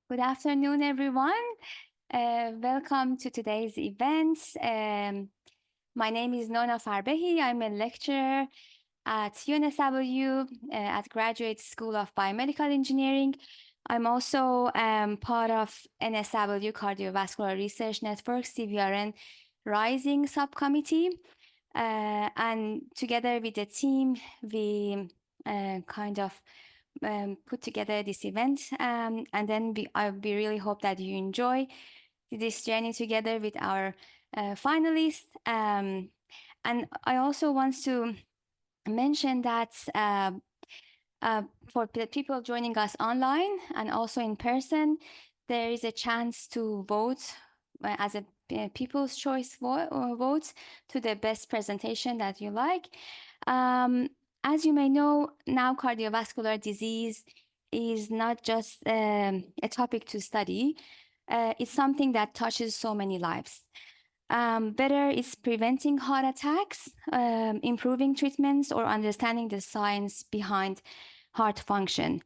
Good afternoon, everyone. Welcome to today's event. My name is Nona Farbehi. I'm a lecturer at UNSW at Graduate School of Biomedical Engineering. I'm also part of NSW Cardiovascular Research Network CVRN Rising Subcommittee. And together with the team, we put together this event, and then we really hope that you enjoy this journey together with our finalists. And I also want to mention that for people joining us online and also in person, there is a chance to vote as a people's choice vote to the best presentation that you like. As you may know, now cardiovascular disease is not just a topic to study. It's something that touches so many lives. Whether it's preventing heart attacks, improving treatments, or understanding the science behind heart function.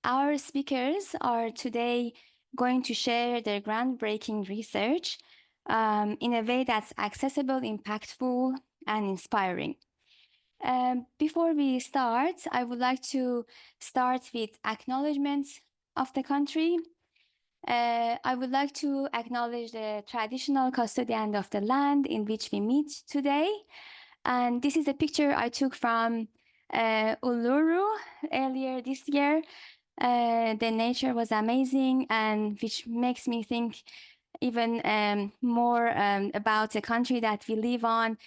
Our speakers are today going to share their groundbreaking research in a way that's accessible, impactful, and inspiring. Before we start, I would like to start with acknowledgements of the country. I would like to acknowledge the traditional custodian of the land in which we meet today. And this is a picture I took from Uluru earlier this year. The nature was amazing, and which makes me think even more about the country that we live on.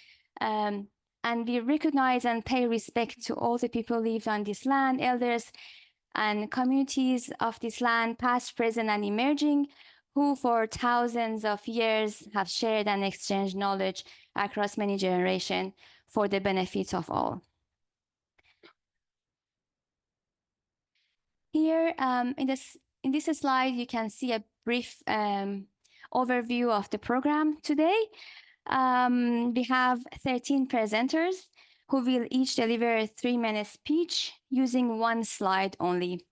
And we recognize and pay respect to all the people who live on this land, elders and communities of this land, past, present, and emerging, who for thousands of years have shared and exchanged knowledge across many generations for the benefit of all. Here in this slide, you can see a brief overview of the program today. We have 13 presenters who will each deliver a 3-minute speech using one slide only.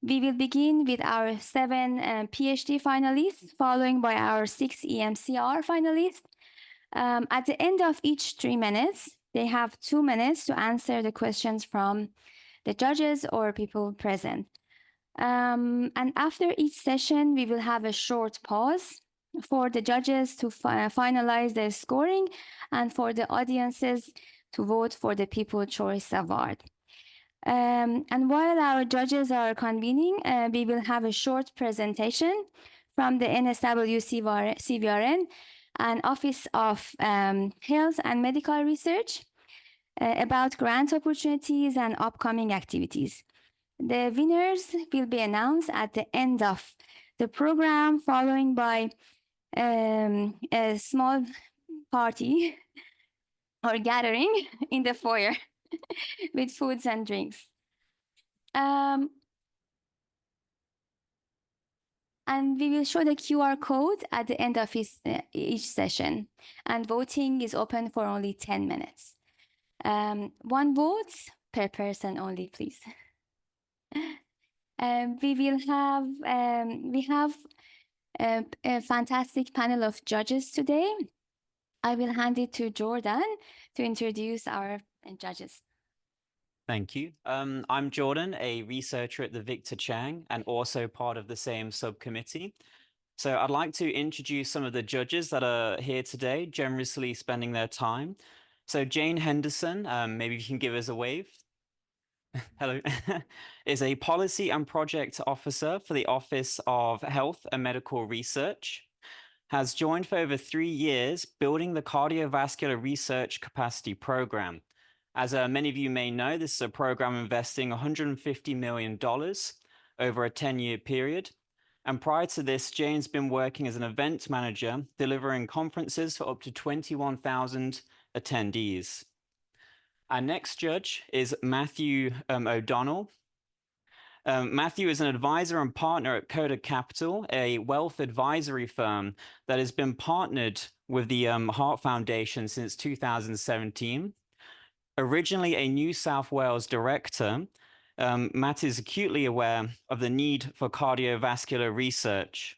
We will begin with our 7 PhD finalists, following by our 6 EMCR finalists. At the end of each 3 minutes, they have 2 minutes to answer the questions from the judges or people present. And after each session, we will have a short pause for the judges to finalize their scoring and for the audiences to vote for the People's Choice Award. And while our judges are convening, we will have a short presentation from the NSW CVRN and Office of Health and Medical Research about grant opportunities and upcoming activities. The winners will be announced at the end of the program, following by a small party or gathering in the foyer with foods and drinks. And we will show the QR code at the end of each session. And voting is open for only 10 minutes. 1 vote per person only, please. We have a fantastic panel of judges today. I will hand it to Jordan to introduce our judges. Thank you. I'm Jordan, a researcher at the Victor Chang and also part of the same subcommittee. So I'd like to introduce some of the judges that are here today, generously spending their time. So Jane Henderson, maybe you can give us a wave. Hello, is a policy and project officer for the Office of Health and Medical Research, has joined for over 3 years building the cardiovascular research capacity program. As many of you may know, this is a program investing $150 million over a 10-year period. And prior to this, Jane's been working as an event manager, delivering conferences for up to 21,000 attendees. Our next judge is Matthew O'Donnell. Matthew is an advisor and partner at Coda Capital, a wealth advisory firm that has been partnered with the Heart Foundation since 2017. Originally a New South Wales director, Matt is acutely aware of the need for cardiovascular research.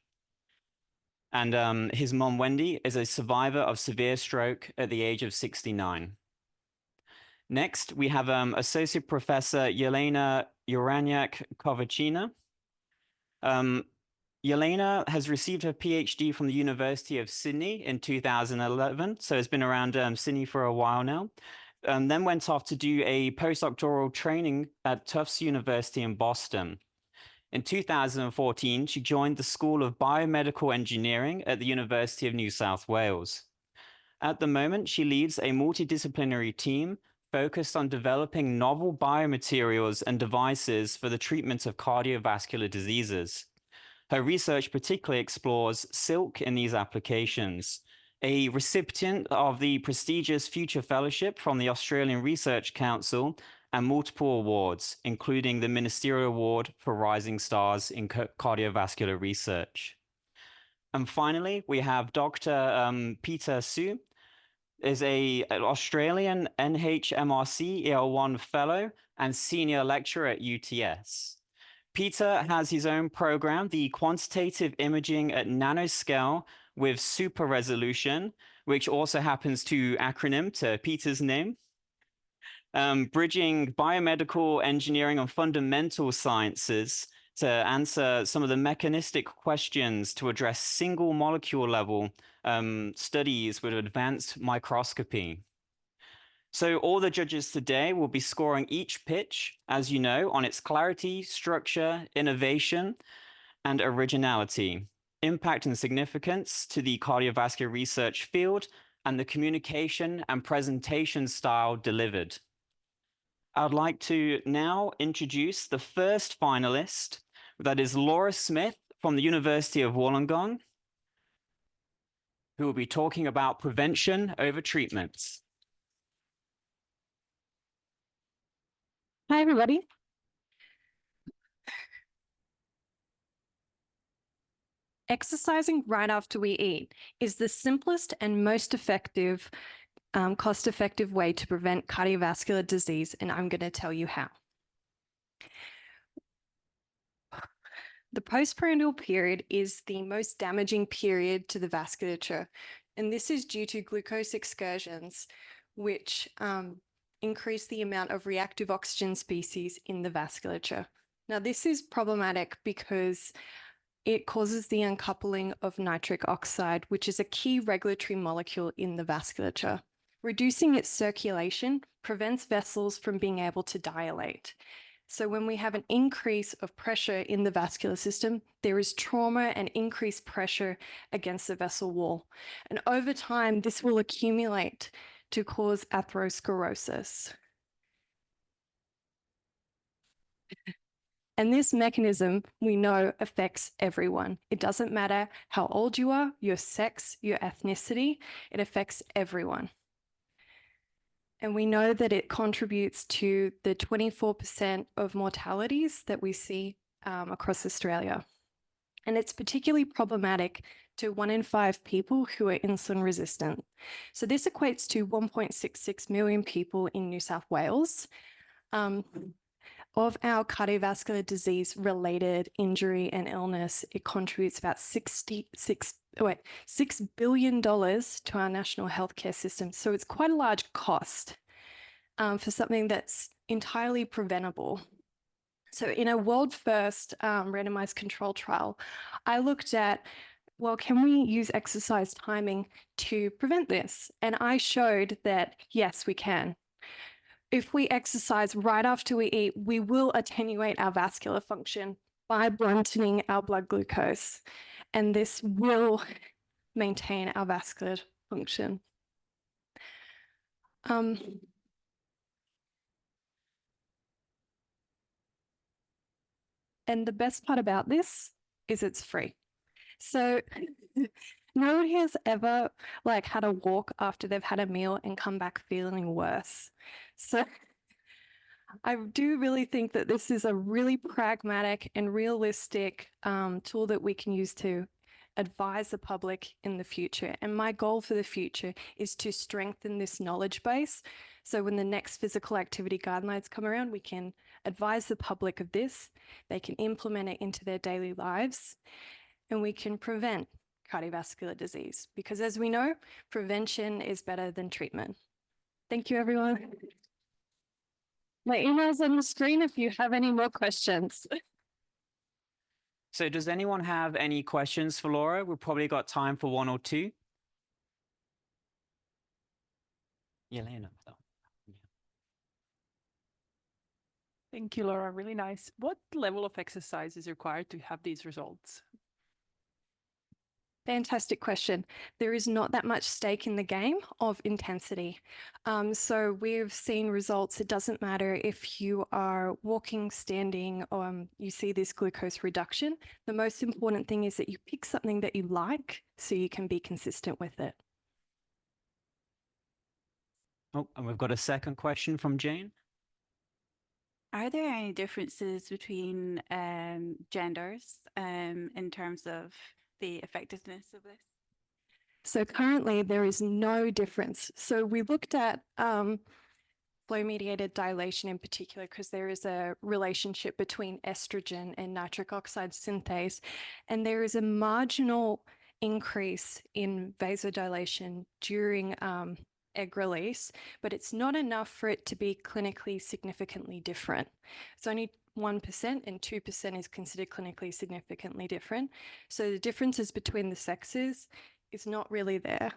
And his mom, Wendy, is a survivor of severe stroke at the age of 69. Next, we have Associate Professor Yelena Uranyak-Kovachina. Yelena has received her PhD from the University of Sydney in 2011, so has been around Sydney for a while now. Then went off to do a postdoctoral training at Tufts University in Boston. In 2014, she joined the School of Biomedical Engineering at the University of New South Wales. At the moment, she leads a multidisciplinary team focused on developing novel biomaterials and devices for the treatment of cardiovascular diseases. Her research particularly explores silk in these applications. A recipient of the prestigious Future Fellowship from the Australian Research Council and multiple awards, including the Ministerial Award for Rising Stars in Cardiovascular Research. And finally, we have Dr. Peter Su, is an Australian NHMRC EL1 Fellow and Senior Lecturer at UTS. Peter has his own program, the Quantitative Imaging at Nanoscale with Super Resolution, which also happens to acronym to Peter's name. Bridging biomedical engineering and fundamental sciences to answer some of the mechanistic questions to address single molecule level studies with advanced microscopy. So all the judges today will be scoring each pitch, as you know, on its clarity, structure, innovation, and originality, impact and significance to the cardiovascular research field, and the communication and presentation style delivered. I'd like to now introduce the first finalist, that is Laura Smith from the University of Wollongong, who will be talking about prevention over treatments. Hi, everybody. Exercising right after we eat is the simplest and most effective, cost-effective way to prevent cardiovascular disease, and I'm going to tell you how. The postprandial period is the most damaging period to the vasculature, and this is due to glucose excursions, which increase the amount of reactive oxygen species in the vasculature. Now, this is problematic because it causes the uncoupling of nitric oxide, which is a key regulatory molecule in the vasculature. Reducing its circulation prevents vessels from being able to dilate. So when we have an increase of pressure in the vascular system, there is trauma and increased pressure against the vessel wall. And over time, this will accumulate to cause atherosclerosis. And this mechanism, we know, affects everyone. It doesn't matter how old you are, your sex, your ethnicity, it affects everyone. And we know that it contributes to the 24% of mortalities that we see across Australia. And it's particularly problematic to 1 in 5 people who are insulin resistant. So this equates to 1.66 million people in New South Wales. Of our cardiovascular disease related injury and illness, it contributes about $6 billion to our national healthcare system. So it's quite a large cost for something that's entirely preventable. So in a world first randomized control trial, I looked at, well, can we use exercise timing to prevent this? And I showed that, yes, we can. If we exercise right after we eat, we will attenuate our vascular function by blunting our blood glucose, and this will maintain our vascular function. And the best part about this is it's free. So nobody has ever had a walk after they've had a meal and come back feeling worse. So I do really think that this is a really pragmatic and realistic tool that we can use to advise the public in the future. And my goal for the future is to strengthen this knowledge base. So when the next physical activity guidelines come around, we can advise the public of this, they can implement it into their daily lives, and we can prevent cardiovascular disease. Because as we know, prevention is better than treatment. Thank you, everyone. My email's on the screen if you have any more questions. So does anyone have any questions for Laura? We've probably got time for one or two. Yelena. Thank you, Laura. Really nice. What level of exercise is required to have these results? Fantastic question. There is not that much stake in the game of intensity. So we've seen results. It doesn't matter if you are walking, standing, you see this glucose reduction. The most important thing is that you pick something that you like so you can be consistent with it. Oh, and we've got a second question from Jane. Are there any differences between genders in terms of the effectiveness of this? So currently there is no difference. So we looked at flow-mediated dilation in particular because there is a relationship between estrogen and nitric oxide synthase, and there is a marginal increase in vasodilation during egg release, but it's not enough for it to be clinically significantly different. It's only 1% and 2% is considered clinically significantly different. So the differences between the sexes is not really there.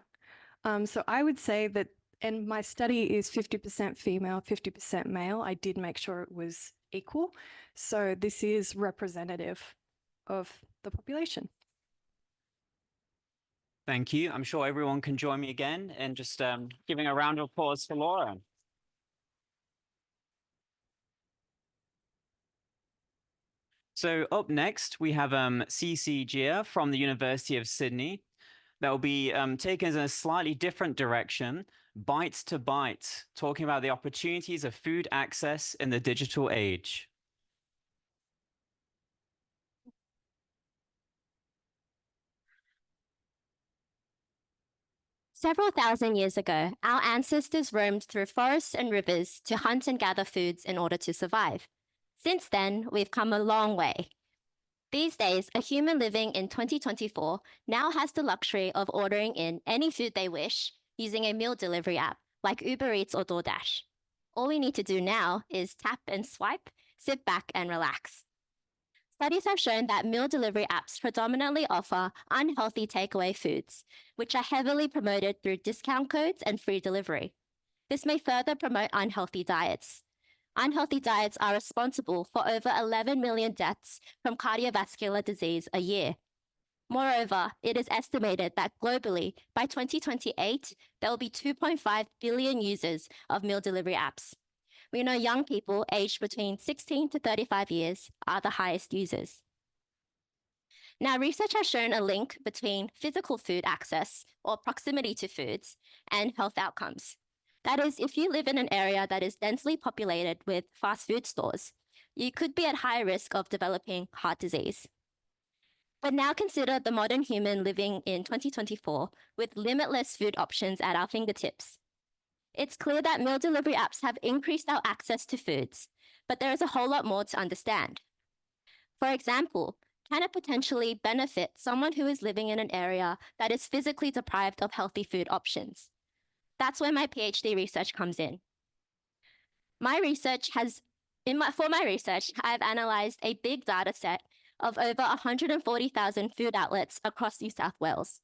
So I would say that, and my study is 50% female, 50% male. I did make sure it was equal. So this is representative of the population. Thank you. I'm sure everyone can join me again and just giving a round of applause for Laura. So up next, we have Sisi from the University of Sydney. That will be taken in a slightly different direction, Bites to Bite, talking about the opportunities of food access in the digital age. Several thousand years ago, our ancestors roamed through forests and rivers to hunt and gather foods in order to survive. Since then, we've come a long way. These days, a human living in 2024 now has the luxury of ordering in any food they wish using a meal delivery app like Uber Eats or DoorDash. All we need to do now is tap and swipe, sit back and relax. Studies have shown that meal delivery apps predominantly offer unhealthy takeaway foods, which are heavily promoted through discount codes and free delivery. This may further promote unhealthy diets. Unhealthy diets are responsible for over 11 million deaths from cardiovascular disease a year. Moreover, it is estimated that globally, by 2028, there will be 2.5 billion users of meal delivery apps. We know young people aged between 16 to 35 years are the highest users. Now, research has shown a link between physical food access or proximity to foods and health outcomes. That is, if you live in an area that is densely populated with fast food stores, you could be at high risk of developing heart disease. But now consider the modern human living in 2024 with limitless food options at our fingertips. It's clear that meal delivery apps have increased our access to foods, but there is a whole lot more to understand. For example, can it potentially benefit someone who is living in an area that is physically deprived of healthy food options? That's where my PhD research comes in. For my research, I've analysed a big data set of over 140,000 food outlets across New South Wales.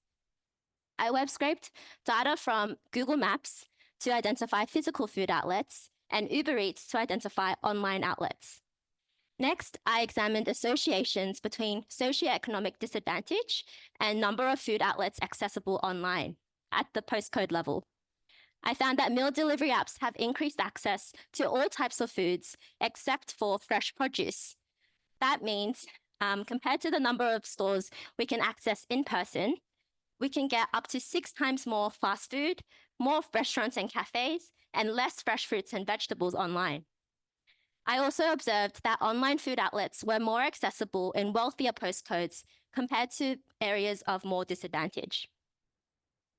I web scraped data from Google Maps to identify physical food outlets and Uber Eats to identify online outlets. Next, I examined associations between socioeconomic disadvantage and number of food outlets accessible online at the postcode level. I found that meal delivery apps have increased access to all types of foods except for fresh produce. That means compared to the number of stores we can access in person, we can get up to 6 times more fast food, more restaurants and cafes, and less fresh fruits and vegetables online. I also observed that online food outlets were more accessible in wealthier postcodes compared to areas of more disadvantage.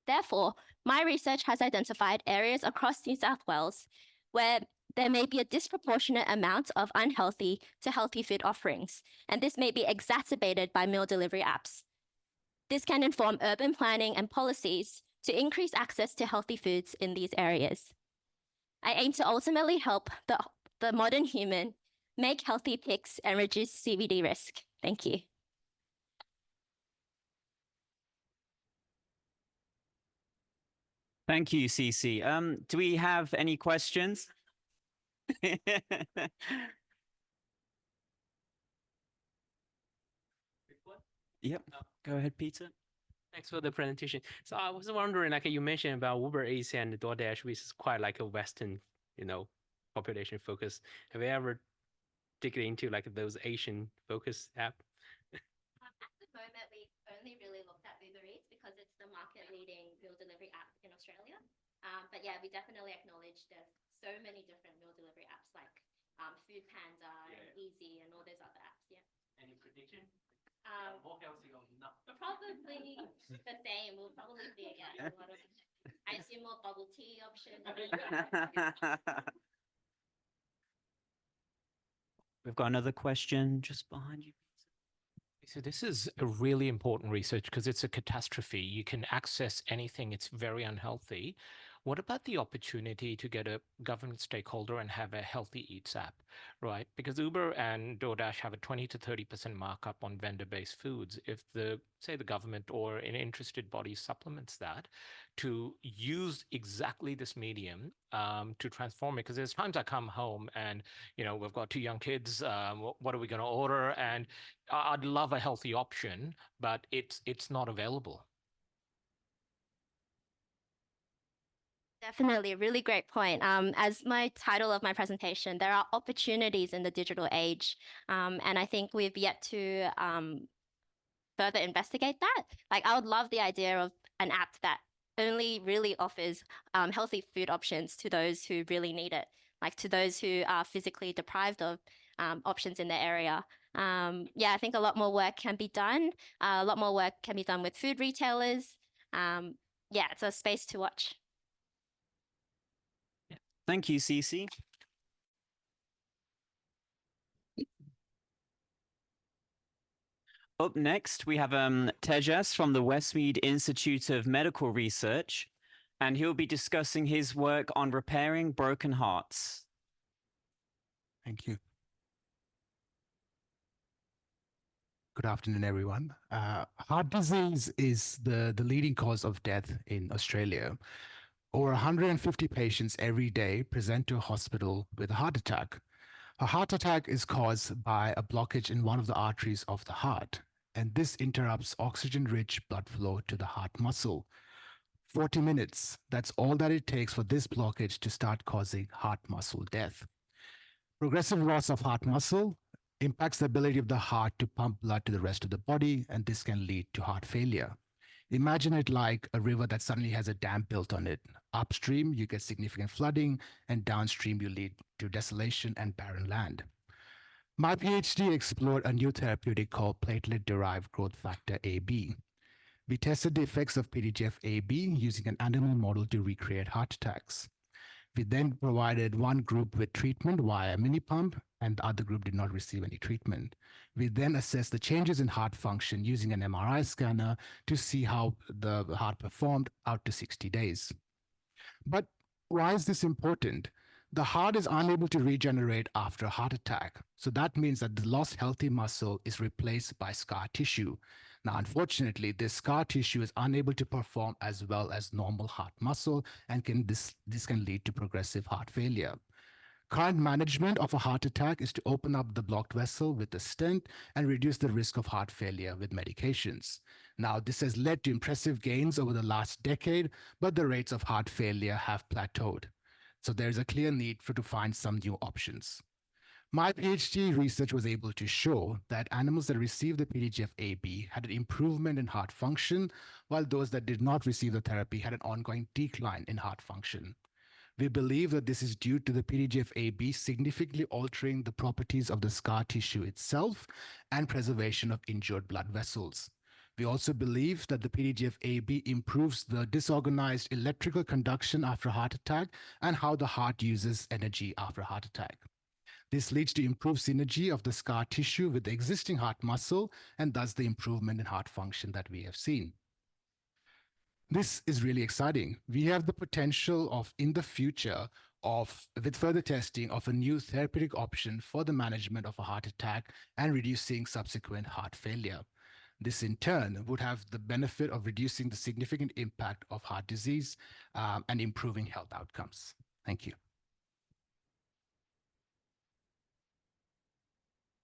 Therefore, my research has identified areas across New South Wales where there may be a disproportionate amount of unhealthy to healthy food offerings, and this may be exacerbated by meal delivery apps. This can inform urban planning and policies to increase access to healthy foods in these areas. I aim to ultimately help the modern human make healthy picks and reduce CVD risk. Thank you. Thank you, Sisi. Do we have any questions? Yep, go ahead, Peter. Thanks for the presentation. So I was wondering, like you mentioned about Uber Eats and DoorDash, which is quite like a Western, population focus. Have you ever dig into like those Asian focus app? At the moment, we only really looked at Uber Eats because it's the market-leading meal delivery app in Australia. But yeah, we definitely acknowledge there's so many different meal delivery apps like Food Panda and Easy and all those other apps. Yeah. Any prediction? More healthy or not? Probably the same. We'll probably be again a lot of. I assume more bubble tea options. We've got another question just behind you. So this is a really important research because it's a catastrophe. You can access anything. It's very unhealthy. What about the opportunity to get a government stakeholder and have a healthy eats app, right? Because Uber and DoorDash have a 20 to 30% markup on vendor-based foods. If say the government or an interested body supplements that to use exactly this medium to transform it, because there's times I come home and, we've got 2 young kids, what are we going to order? And I'd love a healthy option, but it's not available. Definitely, a really great point. As my title of my presentation, there are opportunities in the digital age, and I think we've yet to further investigate that. Like, I would love the idea of an app that only really offers healthy food options to those who really need it, like to those who are physically deprived of options in their area. Yeah, I think a lot more work can be done. A lot more work can be done with food retailers. Yeah, it's a space to watch. Thank you, Sisi. Up next, we have Tejas from the Westmead Institute of Medical Research, and he'll be discussing his work on repairing broken hearts. Thank you. Good afternoon, everyone. Heart disease is the leading cause of death in Australia. Over 150 patients every day present to a hospital with a heart attack. A heart attack is caused by a blockage in one of the arteries of the heart, and this interrupts oxygen-rich blood flow to the heart muscle. 40 minutes, that's all that it takes for this blockage to start causing heart muscle death. Progressive loss of heart muscle impacts the ability of the heart to pump blood to the rest of the body, and this can lead to heart failure. Imagine it like a river that suddenly has a dam built on it. Upstream, you get significant flooding, and downstream, you lead to desolation and barren land. My PhD explored a new therapeutic called platelet-derived growth factor AB. We tested the effects of PDGF-AB using an animal model to recreate heart attacks. We then provided one group with treatment via a mini pump, and the other group did not receive any treatment. We then assessed the changes in heart function using an MRI scanner to see how the heart performed out to 60 days. But why is this important? The heart is unable to regenerate after a heart attack. So that means that the lost healthy muscle is replaced by scar tissue. Now, unfortunately, this scar tissue is unable to perform as well as normal heart muscle, and this can lead to progressive heart failure. Current management of a heart attack is to open up the blocked vessel with a stent and reduce the risk of heart failure with medications. Now, this has led to impressive gains over the last decade, but the rates of heart failure have plateaued. So there's a clear need to find some new options. My PhD research was able to show that animals that received the PDGF-AB had an improvement in heart function, while those that did not receive the therapy had an ongoing decline in heart function. We believe that this is due to the PDGF-AB significantly altering the properties of the scar tissue itself and preservation of injured blood vessels. We also believe that the PDGF-AB improves the disorganized electrical conduction after a heart attack and how the heart uses energy after a heart attack. This leads to improved synergy of the scar tissue with the existing heart muscle and thus the improvement in heart function that we have seen. This is really exciting. We have the potential of, in the future, with further testing of a new therapeutic option for the management of a heart attack and reducing subsequent heart failure. This in turn would have the benefit of reducing the significant impact of heart disease and improving health outcomes. Thank you.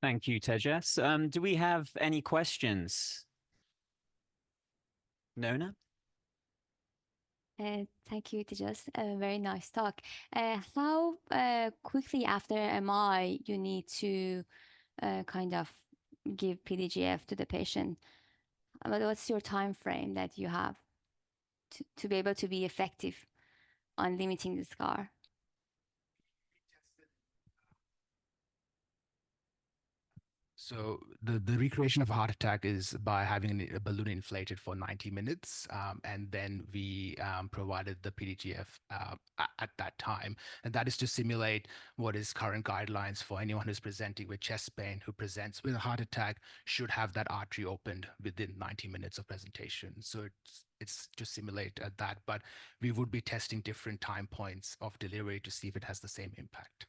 Thank you, Tejas. Do we have any questions? Nona? Thank you, Tejas. Very nice talk. How quickly after MI you need to kind of give PDGF to the patient? What's your time frame that you have to be able to be effective on limiting the scar? So the recreation of a heart attack is by having a balloon inflated for 90 minutes. And then we provided the PDGF at that time. And that is to simulate what is current guidelines for anyone who's presenting with chest pain who presents with a heart attack should have that artery opened within 90 minutes of presentation. So it's to simulate that, but we would be testing different time points of delivery to see if it has the same impact.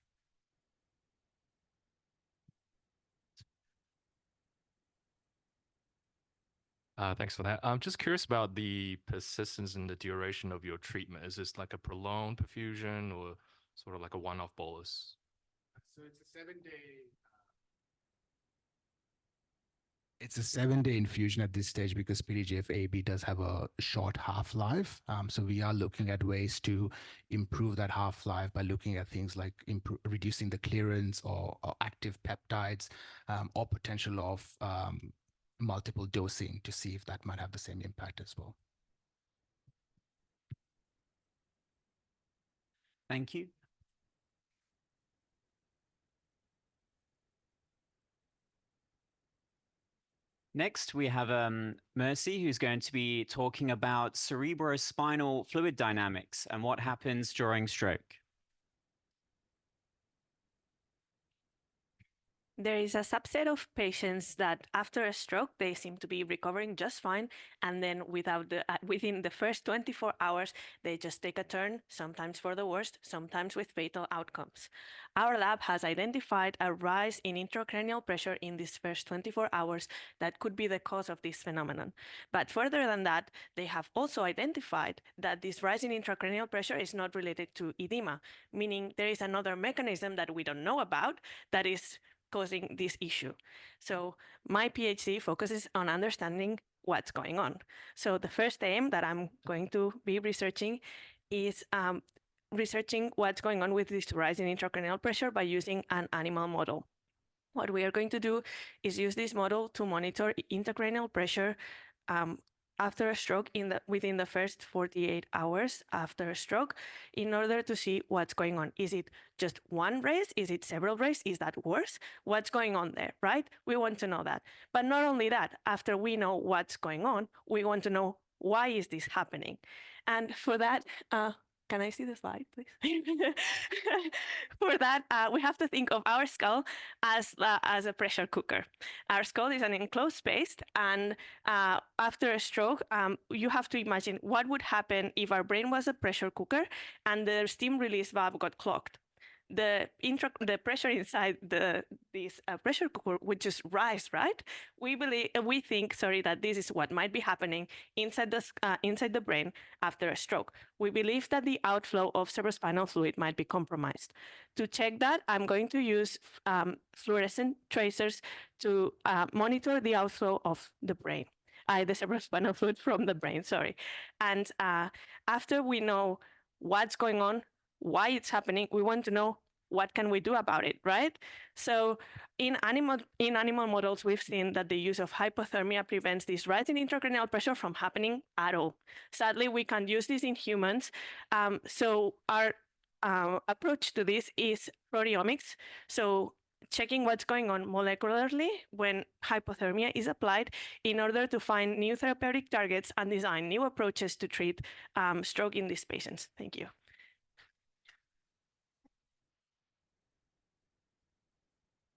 Thanks for that. I'm just curious about the persistence and the duration of your treatment. Is this like a prolonged perfusion or sort of like a one-off bolus? So it's a 7-day. It's a 7-day infusion at this stage because PDGF-AB does have a short half-life. So we are looking at ways to improve that half-life by looking at things like reducing the clearance or active peptides or potential of multiple dosing to see if that might have the same impact as well. Thank you. Next, we have Merce, who's going to be talking about cerebrospinal fluid dynamics and what happens during stroke. There is a subset of patients that after a stroke, they seem to be recovering just fine. And then within the first 24 hours, they just take a turn, sometimes for the worst, sometimes with fatal outcomes. Our lab has identified a rise in intracranial pressure in these first 24 hours that could be the cause of this phenomenon. But further than that, they have also identified that this rise in intracranial pressure is not related to edema, meaning there is another mechanism that we don't know about that is causing this issue. So my PhD focuses on understanding what's going on. So the first aim that I'm going to be researching is researching what's going on with this rise in intracranial pressure by using an animal model. What we are going to do is use this model to monitor intracranial pressure after a stroke within the first 48 hours after a stroke in order to see what's going on. Is it just one raise? Is it several raises? Is that worse? What's going on there, right? We want to know that. But not only that, after we know what's going on, we want to know why is this happening? And for that, can I see the slide, please? For that, we have to think of our skull as a pressure cooker. Our skull is an enclosed space, and after a stroke, you have to imagine what would happen if our brain was a pressure cooker and the steam release valve got clogged. The pressure inside this pressure cooker would just rise, right? We think that this is what might be happening inside the brain after a stroke. We believe that the outflow of cerebrospinal fluid might be compromised. To check that, I'm going to use fluorescent tracers to monitor the outflow of the brain. The cerebrospinal fluid from the brain, sorry. And after we know what's going on, why it's happening, we want to know what can we do about it, right? So in animal models, we've seen that the use of hypothermia prevents this rise in intracranial pressure from happening at all. Sadly, we can't use this in humans. So our approach to this is proteomics. So checking what's going on molecularly when hypothermia is applied in order to find new therapeutic targets and design new approaches to treat stroke in these patients. Thank you.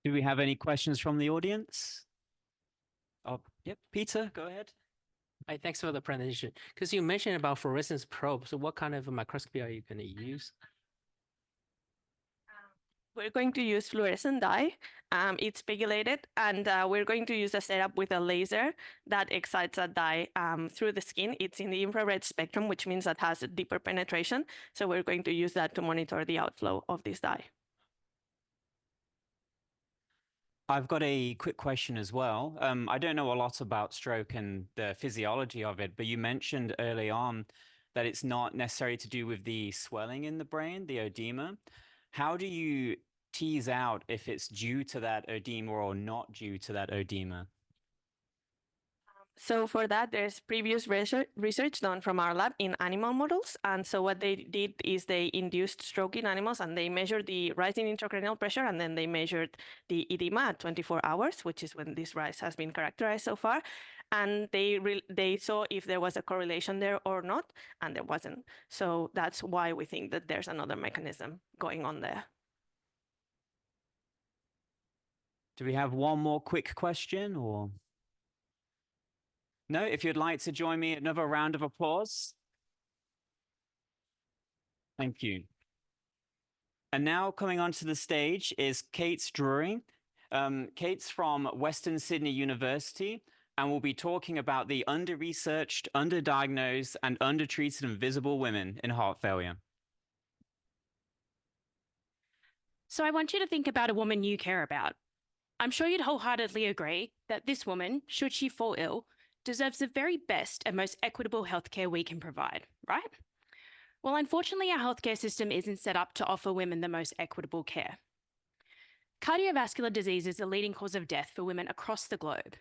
Do we have any questions from the audience? Oh, yep, Peter, go ahead. Hi, thanks for the presentation. Because you mentioned about fluorescence probe, so what kind of a microscopy are you going to use? We're going to use fluorescent dye. It's pegylated, and we're going to use a setup with a laser that excites a dye through the skin. It's in the infrared spectrum, which means that has a deeper penetration. So we're going to use that to monitor the outflow of this dye. I've got a quick question as well. I don't know a lot about stroke and the physiology of it, but you mentioned early on that it's not necessarily to do with the swelling in the brain, the edema. How do you tease out if it's due to that edema or not due to that edema? So for that, there's previous research done from our lab in animal models. And so what they did is they induced stroke in animals and they measured the rise in intracranial pressure, and then they measured the edema at 24 hours, which is when this rise has been characterized so far. And they saw if there was a correlation there or not, and there wasn't. So that's why we think that there's another mechanism going on there. Do we have one more quick question or? No, if you'd like to join me, another round of applause. Thank you. And now coming onto the stage is Kate Drury. Kate's from Western Sydney University and will be talking about the under-researched, underdiagnosed, and undertreated invisible women in heart failure. So I want you to think about a woman you care about. I'm sure you'd wholeheartedly agree that this woman, should she fall ill, deserves the very best and most equitable healthcare we can provide, right? Well, unfortunately, our healthcare system isn't set up to offer women the most equitable care. Cardiovascular disease is the leading cause of death for women across the globe,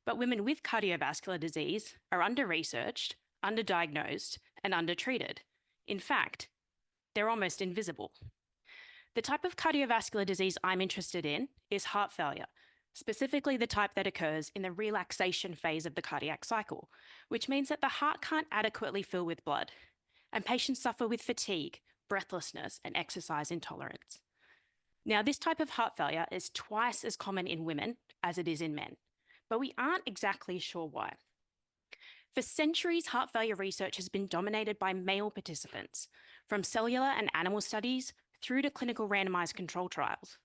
but women with cardiovascular disease are under-researched, underdiagnosed, and undertreated. In fact, they're almost invisible. The type of cardiovascular disease I'm interested in is heart failure, specifically the type that occurs in the relaxation phase of the cardiac cycle, which means that the heart can't adequately fill with blood, and patients suffer with fatigue, breathlessness, and exercise intolerance. Now, this type of heart failure is twice as common in women as it is in men, but we aren't exactly sure why. For centuries, heart failure research has been dominated by male participants, from cellular and animal studies through to clinical randomized control trials.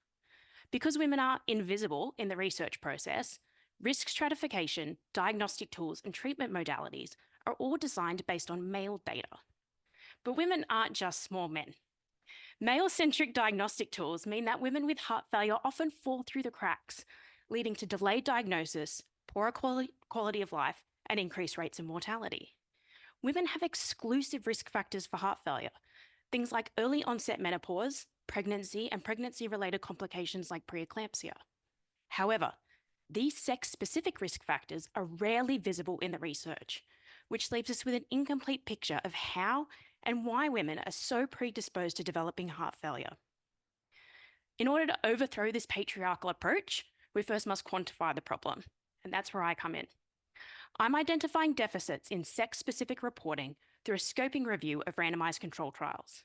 Because women are invisible in the research process, risk stratification, diagnostic tools, and treatment modalities are all designed based on male data. But women aren't just small men. Male-centric diagnostic tools mean that women with heart failure often fall through the cracks, leading to delayed diagnosis, poorer quality of life, and increased rates of mortality. Women have exclusive risk factors for heart failure, things like early onset menopause, pregnancy, and pregnancy-related complications like preeclampsia. However, these sex-specific risk factors are rarely visible in the research, which leaves us with an incomplete picture of how and why women are so predisposed to developing heart failure. In order to overthrow this patriarchal approach, we first must quantify the problem, and that's where I come in. I'm identifying deficits in sex-specific reporting through a scoping review of randomized control trials.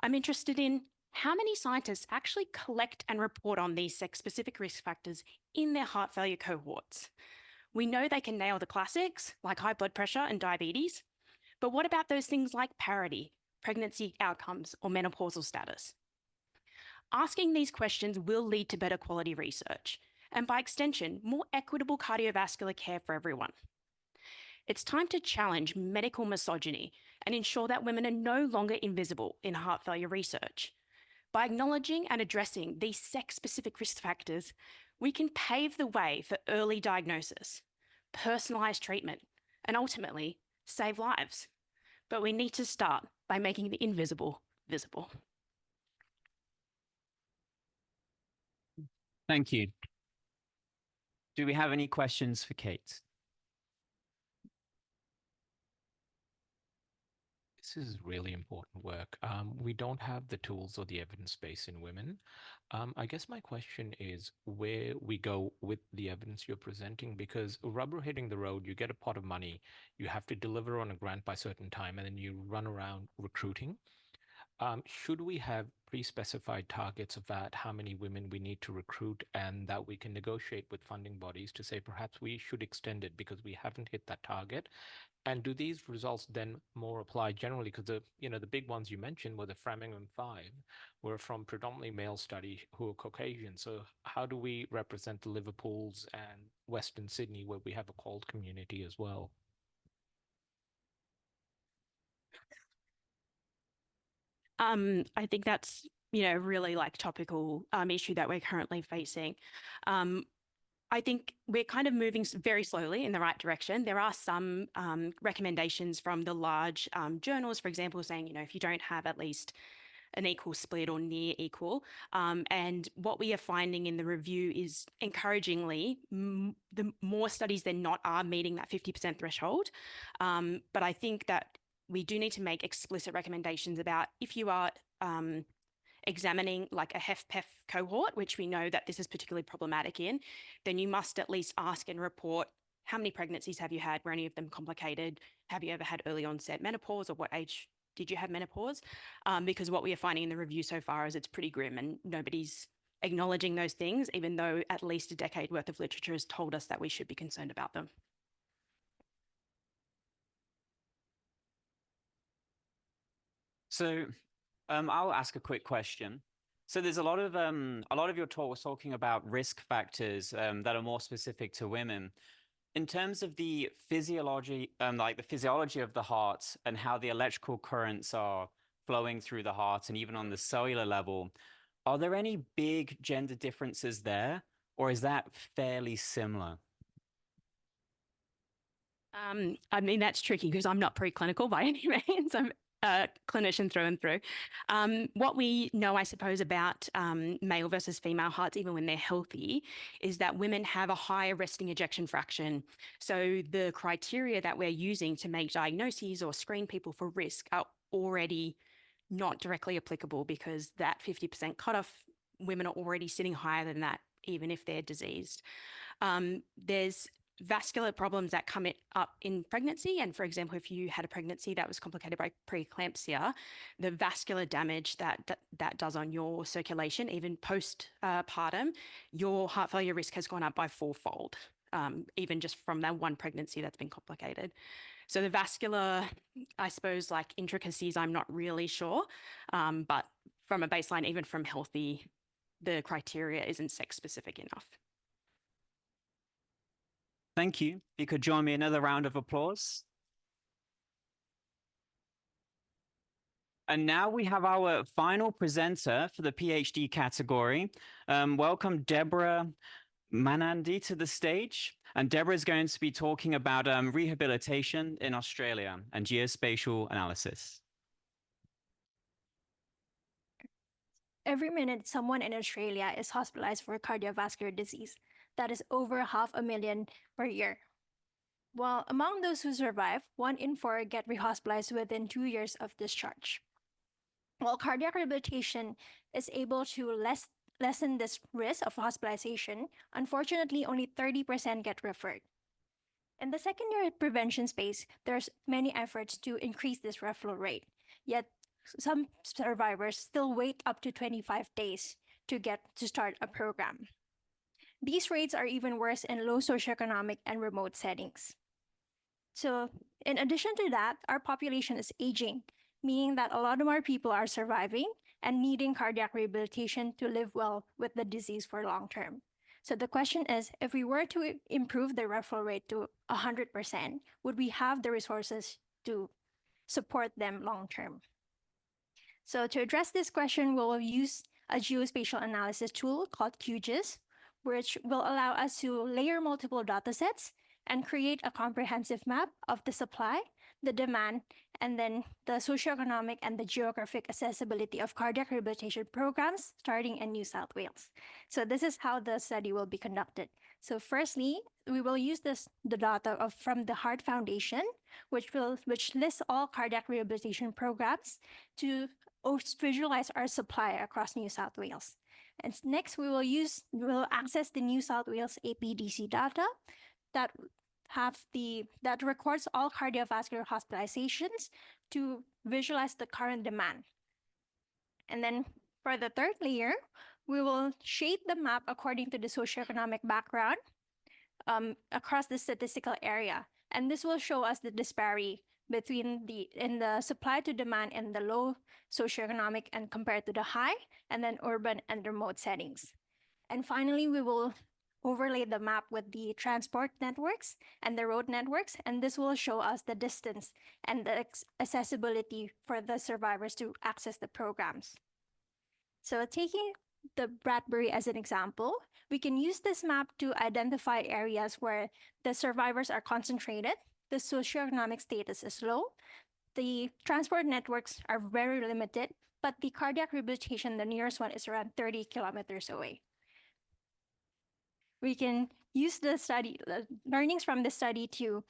I'm interested in how many scientists actually collect and report on these sex-specific risk factors in their heart failure cohorts. We know they can nail the classics, like high blood pressure and diabetes, but what about those things like parity, pregnancy outcomes, or menopausal status? Asking these questions will lead to better quality research, and by extension, more equitable cardiovascular care for everyone. It's time to challenge medical misogyny and ensure that women are no longer invisible in heart failure research. By acknowledging and addressing these sex-specific risk factors, we can pave the way for early diagnosis, personalized treatment, and ultimately save lives. But we need to start by making the invisible visible. Thank you. Do we have any questions for Kate? This is really important work. We don't have the tools or the evidence base in women. I guess my question is where we go with the evidence you're presenting, because rubber hitting the road, you get a pot of money, you have to deliver on a grant by a certain time, and then you run around recruiting. Should we have pre-specified targets about how many women we need to recruit, and that we can negotiate with funding bodies to say perhaps we should extend it because we haven't hit that target? And do these results then more apply generally? Because the big ones you mentioned were the Framingham 5, were from predominantly male study who are Caucasian. So how do we represent the Liverpools and Western Sydney, where we have a qualled community as well? I think that's, really like topical issue that we're currently facing. I think we're kind of moving very slowly in the right direction. There are some recommendations from the large journals, for example, saying, if you don't have at least an equal split or near equal. And what we are finding in the review is encouragingly, the more studies than not are meeting that 50% threshold. But I think that we do need to make explicit recommendations about if you are examining like a HEF-PEF cohort, which we know that this is particularly problematic in, then you must at least ask and report how many pregnancies have you had, were any of them complicated, have you ever had early onset menopause, or what age did you have menopause? Because what we are finding in the review so far is it's pretty grim and nobody's acknowledging those things, even though at least a decade worth of literature has told us that we should be concerned about them. So I'll ask a quick question. So there's a lot of your talk was talking about risk factors that are more specific to women. In terms of the physiology, like the physiology of the heart and how the electrical currents are flowing through the heart and even on the cellular level, are there any big gender differences there, or is that fairly similar? I mean, that's tricky because I'm not preclinical by any means. I'm a clinician through and through. What we know, I suppose, about male versus female hearts, even when they're healthy, is that women have a higher resting ejection fraction. So the criteria that we're using to make diagnoses or screen people for risk are already not directly applicable, because that 50% cutoff, women are already sitting higher than that, even if they're diseased. There's vascular problems that come up in pregnancy. And for example, if you had a pregnancy that was complicated by preeclampsia, the vascular damage that does on your circulation, even postpartum, your heart failure risk has gone up by 4-fold, even just from that one pregnancy that's been complicated. So the vascular, I suppose, like intricacies, I'm not really sure. But from a baseline, even from healthy, the criteria isn't sex specific enough. Thank you. If you could join me in another round of applause. And now we have our final presenter for the PhD category. Welcome Deborah Manandi to the stage. And Deborah is going to be talking about rehabilitation in Australia and geospatial analysis. Every minute, someone in Australia is hospitalized for cardiovascular disease. That is over 500,000 per year. While among those who survive, 1 in 4 get rehospitalized within 2 years of discharge. While cardiac rehabilitation is able to lessen this risk of hospitalization, unfortunately, only 30% get referred. In the secondary prevention space, there's many efforts to increase this referral rate, yet some survivors still wait up to 25 days to start a program. These rates are even worse in low socioeconomic and remote settings. So in addition to that, our population is aging, meaning that a lot more people are surviving and needing cardiac rehabilitation to live well with the disease for long term. So the question is, if we were to improve the referral rate to 100%, would we have the resources to support them long term? So to address this question, we'll use a geospatial analysis tool called QGIS, which will allow us to layer multiple datasets and create a comprehensive map of the supply, the demand, and then the socioeconomic and the geographic accessibility of cardiac rehabilitation programs starting in New South Wales. So this is how the study will be conducted. So firstly, we will use the data from the Heart Foundation, which lists all cardiac rehabilitation programs to visualize our supply across New South Wales. And next, we will access the New South Wales APDC data that records all cardiovascular hospitalizations to visualize the current demand. And then for the third layer, we will shape the map according to the socioeconomic background across the statistical area. And this will show us the disparity between the supply to demand in the low socioeconomic and compared to the high, and then urban and remote settings. And finally, we will overlay the map with the transport networks and the road networks, and this will show us the distance and the accessibility for the survivors to access the programs. So taking the Bradbury as an example, we can use this map to identify areas where the survivors are concentrated, the socioeconomic status is low, the transport networks are very limited, but the cardiac rehabilitation, the nearest one, is around 30 kilometers away. We can use the learnings from the study to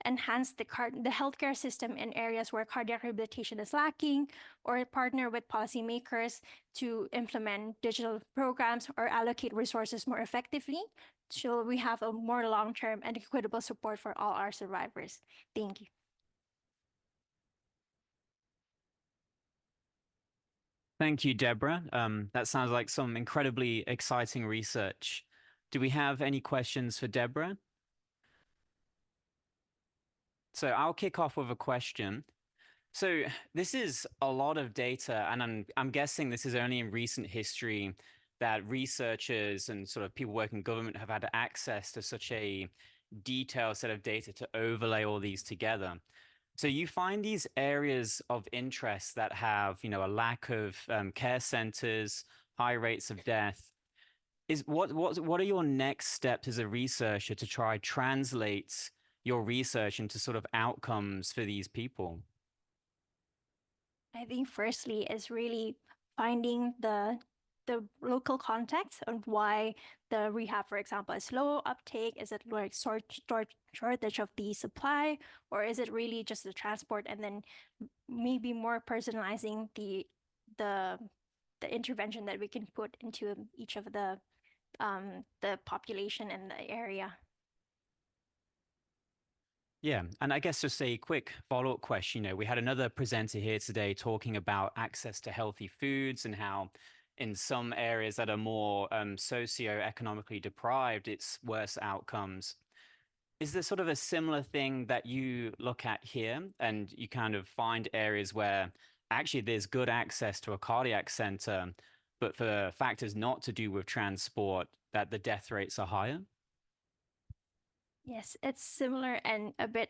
enhance the healthcare system in areas where cardiac rehabilitation is lacking, or partner with policymakers to implement digital programs or allocate resources more effectively, so we have a more long-term and equitable support for all our survivors. Thank you. Thank you, Deborah. That sounds like some incredibly exciting research. Do we have any questions for Deborah? So I'll kick off with a question. So this is a lot of data, and I'm guessing this is only in recent history that researchers and sort of people working in government have had access to such a detailed set of data to overlay all these together. So you find these areas of interest that have, a lack of care centers, high rates of death. What are your next steps as a researcher to try translate your research into sort of outcomes for these people? I think firstly is really finding the local context of why the rehab, for example, is low uptake. Is it like shortage of the supply, or is it really just the transport? And then maybe more personalizing the intervention that we can put into each of the population in the area. Yeah, and I guess just a quick follow-up question. We had another presenter here today talking about access to healthy foods and how in some areas that are more socio-economically deprived, it's worse outcomes. Is there sort of a similar thing that you look at here, and you kind of find areas where actually there's good access to a cardiac center, but for factors not to do with transport, that the death rates are higher? Yes, it's similar, and a bit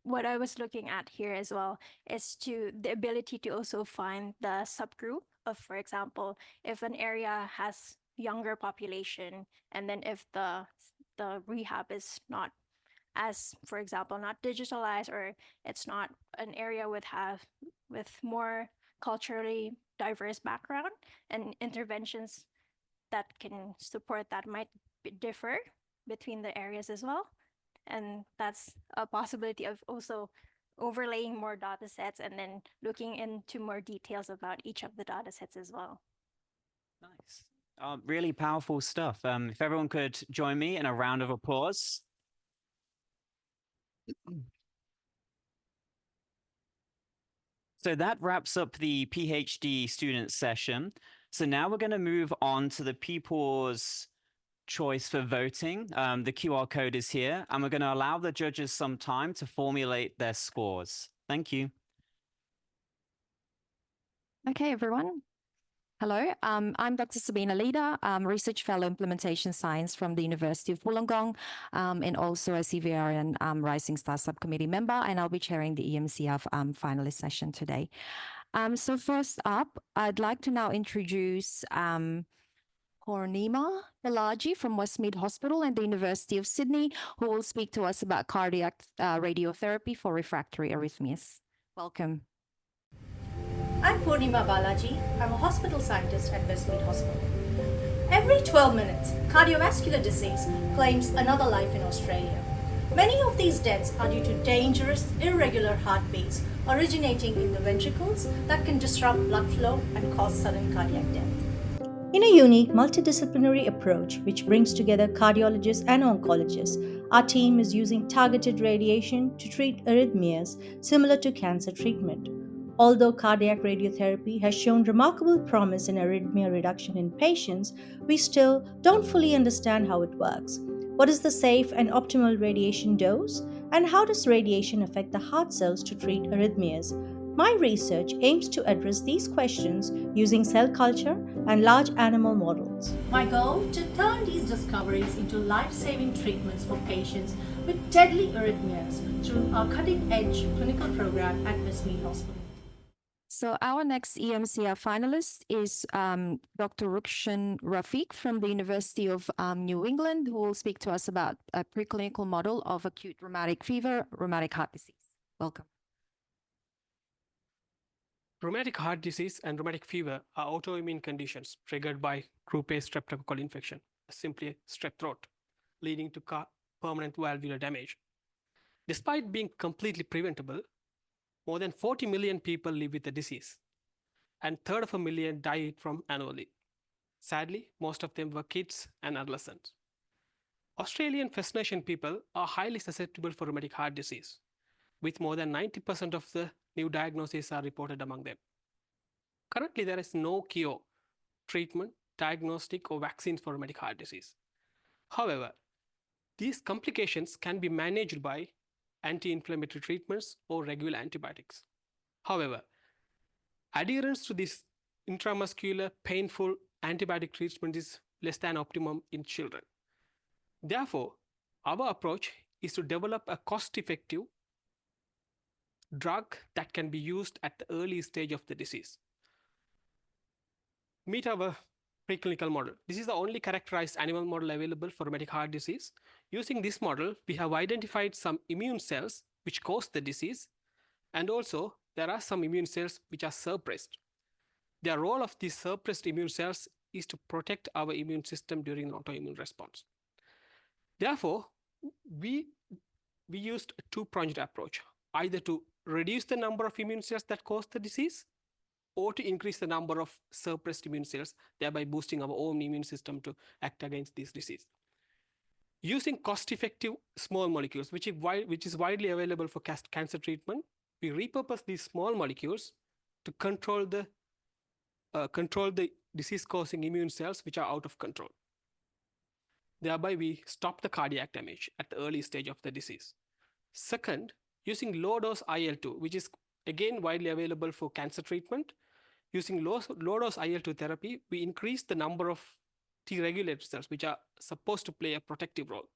what I was looking at here as well is to the ability to also find the subgroup of, for example, if an area has younger population, and then if the rehab is not as, for example, not digitalized, or it's not an area with more culturally diverse background, and interventions that can support that might differ between the areas as well. And that's a possibility of also overlaying more data sets and then looking into more details about each of the data sets as well. Nice. Really powerful stuff. If everyone could join me in a round of applause. So that wraps up the PhD student session. So now we're going to move on to the people's choice for voting. The QR code is here, and we're going to allow the judges some time to formulate their scores. Thank you. Okay, everyone. Hello, I'm Dr. Sabina Lida, Research Fellow Implementation Science from the University of Wollongong, and also a CVRN Rising Star Subcommittee member, and I'll be chairing the EMCR finalist session today. So first up, I'd like to now introduce Poornima Balaji from Westmead Hospital and the University of Sydney, who will speak to us about cardiac radiotherapy for refractory arrhythmias. Welcome. I'm Poornima Balaji. I'm a hospital scientist at Westmead Hospital. Every 12 minutes, cardiovascular disease claims another life in Australia. Many of these deaths are due to dangerous, irregular heartbeats originating in the ventricles that can disrupt blood flow and cause sudden cardiac death. In a unique multidisciplinary approach which brings together cardiologists and oncologists, our team is using targeted radiation to treat arrhythmias similar to cancer treatment. Although cardiac radiotherapy has shown remarkable promise in arrhythmia reduction in patients, we still don't fully understand how it works. What is the safe and optimal radiation dose? And how does radiation affect the heart cells to treat arrhythmias? My research aims to address these questions using cell culture and large animal models. My goal to turn these discoveries into life-saving treatments for patients with deadly arrhythmias through our cutting-edge clinical program at Westmead Hospital. So our next EMCR finalist is Dr. Rukshan Rafeek from the University of New England, who will speak to us about a preclinical model of acute rheumatic fever, rheumatic heart disease. Welcome. Rheumatic heart disease and rheumatic fever are autoimmune conditions triggered by group A streptococcal infection, simply strep throat, leading to permanent valvular damage. Despite being completely preventable, more than 40 million people live with the disease, and 1/3 die from annually. Sadly, most of them were kids and adolescents. Australian First Nation people are highly susceptible for rheumatic heart disease, with more than 90% of the new diagnoses are reported among them. Currently, there is no cure, treatment, diagnostic, or vaccines for rheumatic heart disease. However, these complications can be managed by anti-inflammatory treatments or regular antibiotics. However, adherence to this intramuscular, painful antibiotic treatment is less than optimum in children. Therefore, our approach is to develop a cost-effective drug that can be used at the early stage of the disease. Meet our preclinical model. This is the only characterized animal model available for rheumatic heart disease. Using this model, we have identified some immune cells which cause the disease, and also there are some immune cells which are suppressed. The role of these suppressed immune cells is to protect our immune system during an autoimmune response. Therefore, we used a two-pronged approach, either to reduce the number of immune cells that cause the disease, or to increase the number of suppressed immune cells, thereby boosting our own immune system to act against this disease. Using cost-effective small molecules, which is widely available for cancer treatment, we repurpose these small molecules to control the disease-causing immune cells which are out of control. Thereby, we stop the cardiac damage at the early stage of the disease. Second, using low-dose IL-2, which is again widely available for cancer treatment, using low-dose IL-2 therapy, we increase the number of T regulator cells, which are supposed to play a protective role,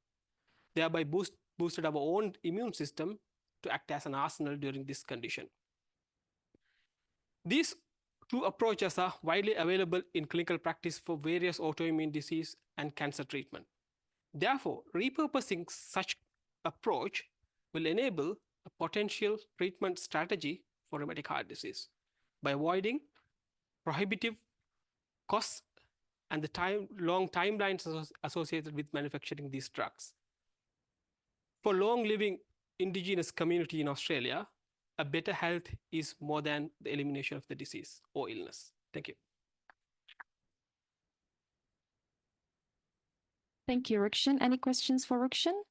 thereby boosted our own immune system to act as an arsenal during this condition. These two approaches are widely available in clinical practice for various autoimmune disease and cancer treatment. Therefore, repurposing such approach will enable a potential treatment strategy for rheumatic heart disease by avoiding prohibitive costs and the long timelines associated with manufacturing these drugs. For long-living indigenous community in Australia, a better health is more than the elimination of the disease or illness. Thank you. Thank you, Rukshan. Any questions for Rukshan?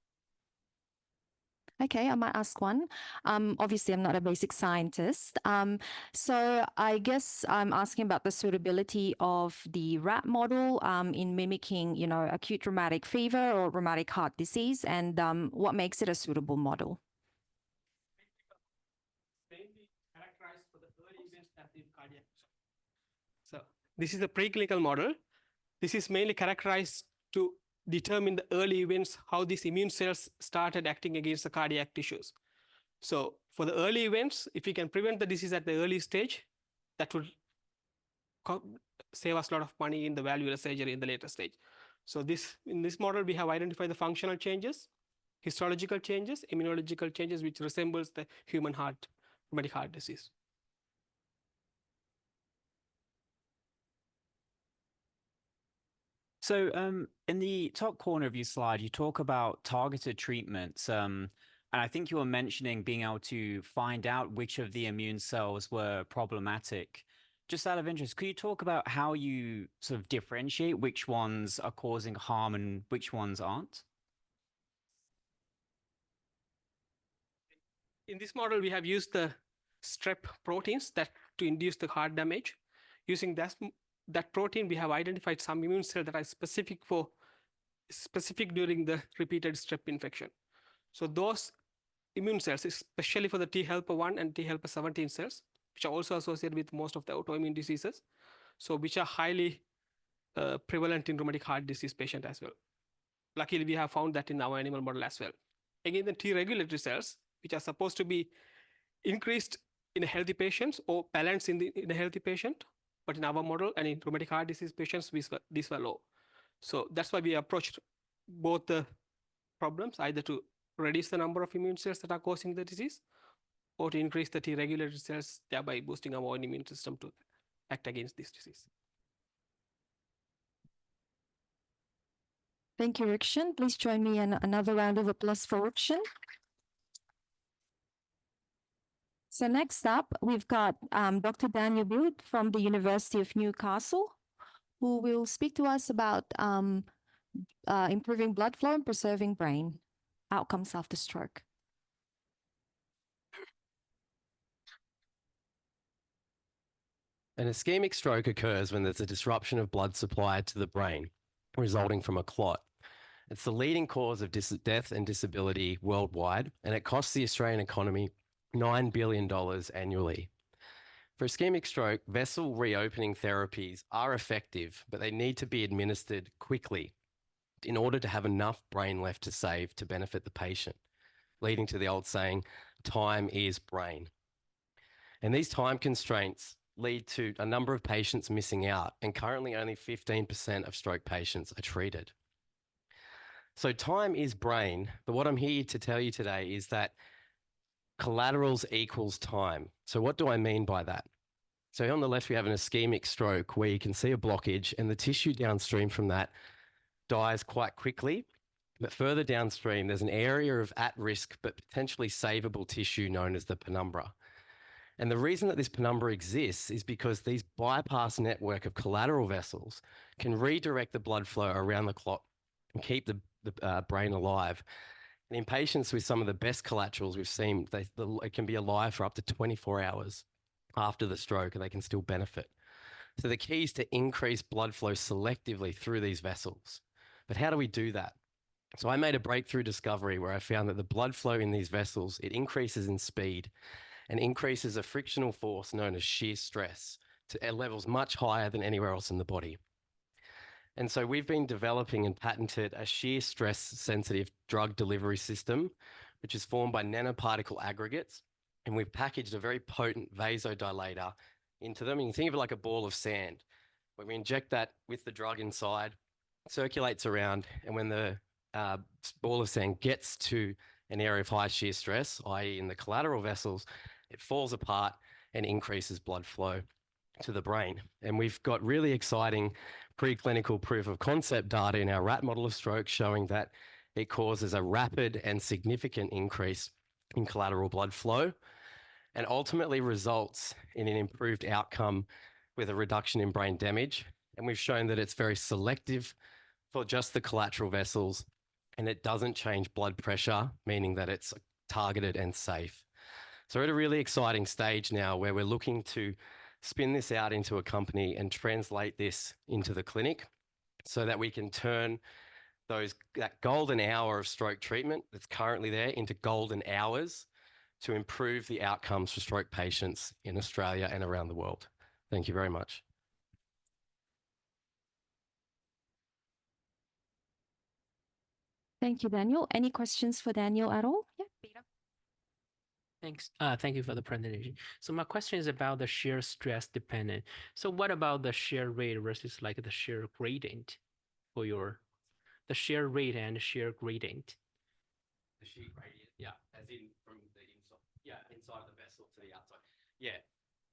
Okay, I might ask one. Obviously, I'm not a basic scientist. So I guess I'm asking about the suitability of the rat model in mimicking, acute rheumatic fever or rheumatic heart disease, and what makes it a suitable model? Mainly characterized for the early events that lead cardiac. So this is a preclinical model. This is mainly characterized to determine the early events, how these immune cells started acting against the cardiac tissues. So for the early events, if we can prevent the disease at the early stage, that would save us a lot of money in the valvular surgery in the later stage. So in this model, we have identified the functional changes, histological changes, immunological changes, which resembles the human heart, rheumatic heart disease. So in the top corner of your slide, you talk about targeted treatments. And I think you were mentioning being able to find out which of the immune cells were problematic. Just out of interest, could you talk about how you sort of differentiate which ones are causing harm and which ones aren't? In this model, we have used the strep proteins to induce the heart damage. Using that protein, we have identified some immune cells that are specific during the repeated strep infection. So those immune cells, especially for the T helper 1 and T helper 17 cells, which are also associated with most of the autoimmune diseases, so which are highly prevalent in rheumatic heart disease patient as well. Luckily, we have found that in our animal model as well. Again, the T regulatory cells, which are supposed to be increased in a healthy patient or balanced in a healthy patient, but in our model and in rheumatic heart disease patients, these were low. So that's why we approached both the problems, either to reduce the number of immune cells that are causing the disease or to increase the T regulatory cells, thereby boosting our own immune system to act against this disease. Thank you, Rukshan. Please join me in another round of applause for Rukshan. So next up, we've got Dr. Daniel Bild from the University of Newcastle, who will speak to us about improving blood flow and preserving brain outcomes after stroke. An ischemic stroke occurs when there's a disruption of blood supply to the brain, resulting from a clot. It's the leading cause of death and disability worldwide, and it costs the Australian economy $9 billion annually. For ischemic stroke, vessel reopening therapies are effective, but they need to be administered quickly in order to have enough brain left to save to benefit the patient, leading to the old saying, time is brain. And these time constraints lead to a number of patients missing out, and currently only 15% of stroke patients are treated. So time is brain, but what I'm here to tell you today is that collaterals equals time. So what do I mean by that? So on the left, we have an ischemic stroke where you can see a blockage and the tissue downstream from that dies quite quickly. But further downstream, there's an area of at-risk but potentially savable tissue known as the penumbra. And the reason that this penumbra exists is because these bypass network of collateral vessels can redirect the blood flow around the clot and keep the brain alive. And in patients with some of the best collaterals we've seen, it can be alive for up to 24 hours after the stroke, and they can still benefit. So the key is to increase blood flow selectively through these vessels. But how do we do that? So I made a breakthrough discovery where I found that the blood flow in these vessels, it increases in speed and increases a frictional force known as shear stress to levels much higher than anywhere else in the body. And so we've been developing and patented a shear stress sensitive drug delivery system, which is formed by nanoparticle aggregates. And we've packaged a very potent vasodilator into them. And you think of it like a ball of sand. When we inject that with the drug inside, it circulates around. And when the ball of sand gets to an area of high shear stress, i.e. in the collateral vessels, it falls apart and increases blood flow to the brain. And we've got really exciting preclinical proof of concept data in our rat model of stroke showing that it causes a rapid and significant increase in collateral blood flow and ultimately results in an improved outcome with a reduction in brain damage. And we've shown that it's very selective for just the collateral vessels and it doesn't change blood pressure, meaning that it's targeted and safe. So we're at a really exciting stage now where we're looking to spin this out into a company and translate this into the clinic so that we can turn that golden hour of stroke treatment that's currently there into golden hours to improve the outcomes for stroke patients in Australia and around the world. Thank you very much. Thank you, Daniel. Any questions for Daniel at all? Yeah, Peter. Thanks. Thank you for the presentation. So my question is about the shear stress dependent. So what about the shear rate versus like the shear gradient for the shear rate and shear gradient? The shear gradient, yeah, as in from the inside, inside the vessel to the outside. Yeah.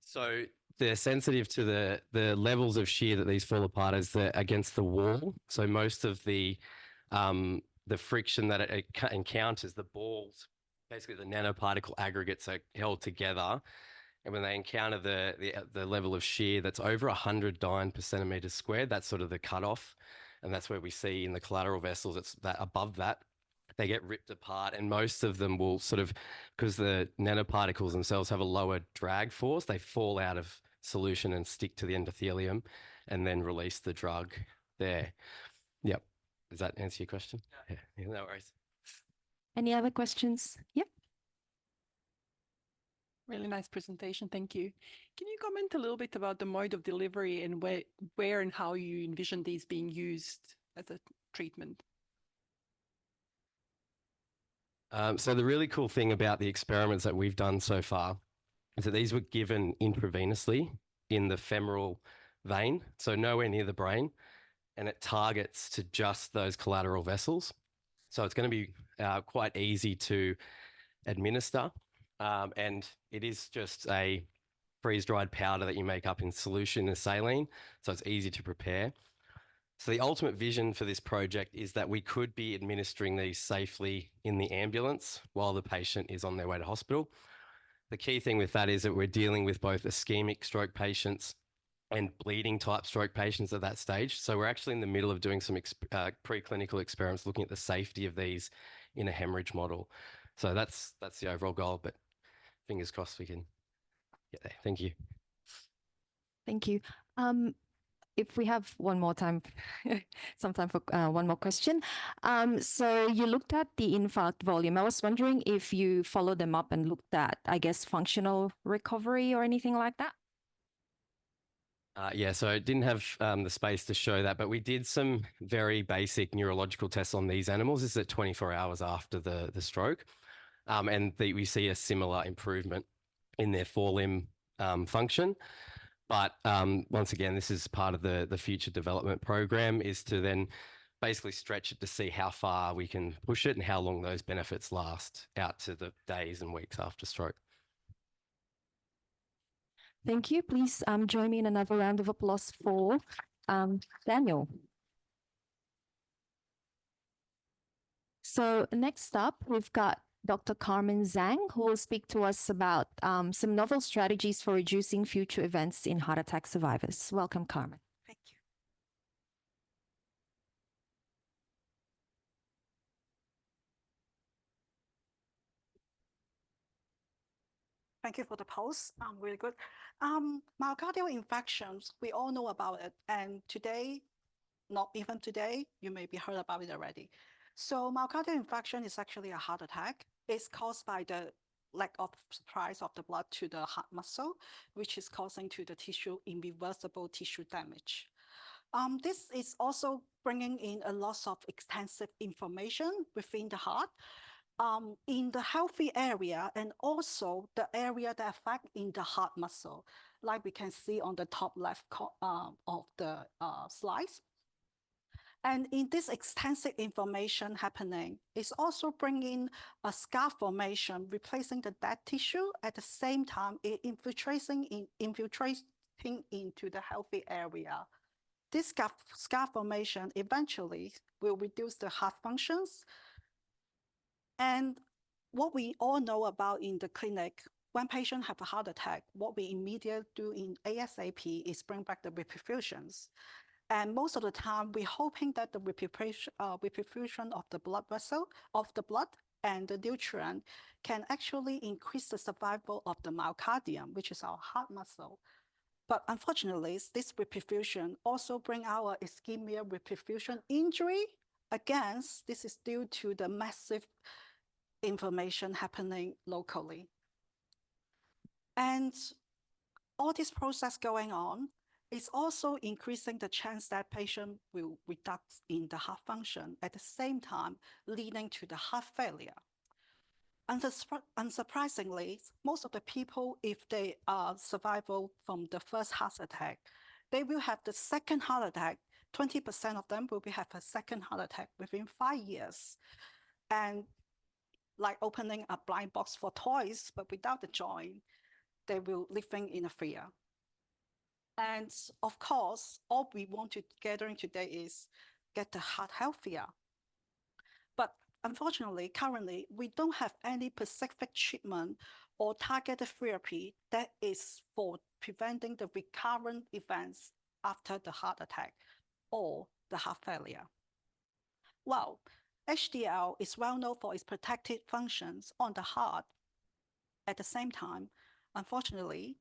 So they're sensitive to the levels of shear that these fall apart as they're against the wall. So most of the friction that it encounters, the balls, basically the nanoparticle aggregates are held together. And when they encounter the level of shear that's over 100 dyne per centimetre squared, that's sort of the cutoff. And that's where we see in the collateral vessels, it's that above that, they get ripped apart. And most of them will sort of, because the nanoparticles themselves have a lower drag force, they fall out of solution and stick to the endothelium and then release the drug there. Yep. Does that answer your question? Yeah, no worries. Any other questions? Yep. Really nice presentation. Thank you. Can you comment a little bit about the mode of delivery and where and how you envision these being used as a treatment? So the really cool thing about the experiments that we've done so far is that these were given intravenously in the femoral vein, so nowhere near the brain, and it targets to just those collateral vessels. So it's going to be quite easy to administer. And it is just a freeze-dried powder that you make up in solution in saline, so it's easy to prepare. So the ultimate vision for this project is that we could be administering these safely in the ambulance while the patient is on their way to hospital. The key thing with that is that we're dealing with both ischemic stroke patients and bleeding type stroke patients at that stage. So we're actually in the middle of doing some preclinical experiments looking at the safety of these in a hemorrhage model. So that's the overall goal, but fingers crossed we can get there. Thank you. Thank you. If we have one more time, some time for one more question. So you looked at the infarct volume. I was wondering if you followed them up and looked at, I guess, functional recovery or anything like that? Yeah, so I didn't have the space to show that, but we did some very basic neurological tests on these animals. This is at 24 hours after the stroke. And we see a similar improvement in their forelimb function. But once again, this is part of the future development program, is to then basically stretch it to see how far we can push it and how long those benefits last out to the days and weeks after stroke. Thank you. Please join me in another round of applause for Daniel. So next up, we've got Dr. Carmen Zhang, who will speak to us about some novel strategies for reducing future events in heart attack survivors. Welcome, Carmen. Thank you. Thank you for the post. Really good. Myocardial infections, we all know about it. And today, not even today, you maybe heard about it already. So myocardial infarction is actually a heart attack. It's caused by the lack of supply of the blood to the heart muscle, which is causing to the tissue irreversible tissue damage. This is also bringing in a lot of extensive information within the heart, in the healthy area and also the area that affect in the heart muscle, like we can see on the top left of the slides. And in this extensive information happening, it's also bringing a scar formation, replacing the dead tissue. At the same time, it infiltrating into the healthy area. This scar formation eventually will reduce the heart functions. And what we all know about in the clinic, when patients have a heart attack, what we immediately do in ASAP is bring back the reperfusions. And most of the time, we're hoping that the reperfusion of the blood vessel, of the blood and the nutrient can actually increase the survival of the myocardium, which is our heart muscle. But unfortunately, this reperfusion also bring our ischemia reperfusion injury. Again, this is due to the massive inflammation happening locally. And all this process going on is also increasing the chance that patient will reduce in the heart function, at the same time leading to the heart failure. Unsurprisingly, most of the people, if they are survival from the first heart attack, they will have the second heart attack. 20% of them will have a second heart attack within 5 years. And like opening a blind box for toys, but without the joint, they will living in a fear. And of course, all we want to gathering today is get the heart healthier. But unfortunately, currently, we don't have any specific treatment or targeted therapy that is for preventing the recurrent events after the heart attack or the heart failure. Well, HDL is well known for its protective functions on the heart. At the same time, unfortunately,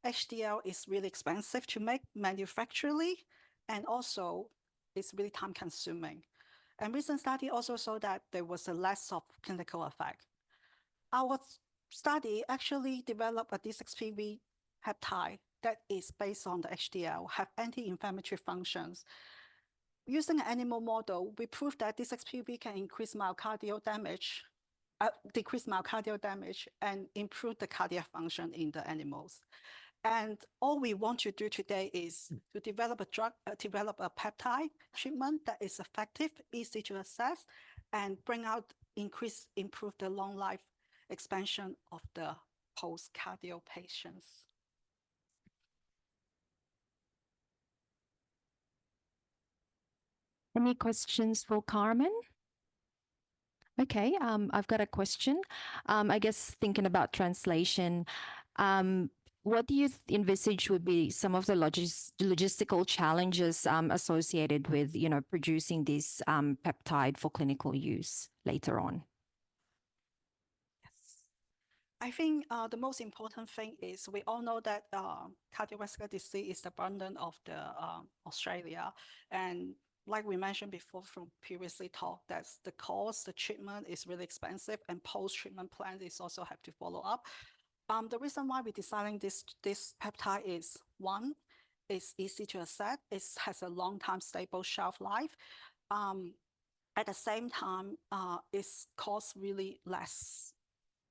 HDL is really expensive to make manufacturally, and also it's really time consuming. And recent study also showed that there was a less of clinical effect. Our study actually developed a D6PV peptide that is based on the HDL, have anti-inflammatory functions. Using an animal model, we proved that D6PV can increase myocardial damage, decrease myocardial damage, and improve the cardiac function in the animals. And all we want to do today is to develop a drug, develop a peptide treatment that is effective, easy to assess, and bring out, improve the long life expansion of the post-cardio patients. Any questions for Carmen? Okay, I've got a question. I guess thinking about translation, what do you envisage would be some of the logistical challenges associated with, producing this peptide for clinical use later on? I think the most important thing is we all know that cardiovascular disease is the burden of the Australia, and like we mentioned before from previously talked, that's the cost, the treatment is really expensive, and post-treatment plans is also have to follow up. The reason why we're designing this peptide is, one, it's easy to assess, it has a long-time stable shelf life. At the same time, it's cost really less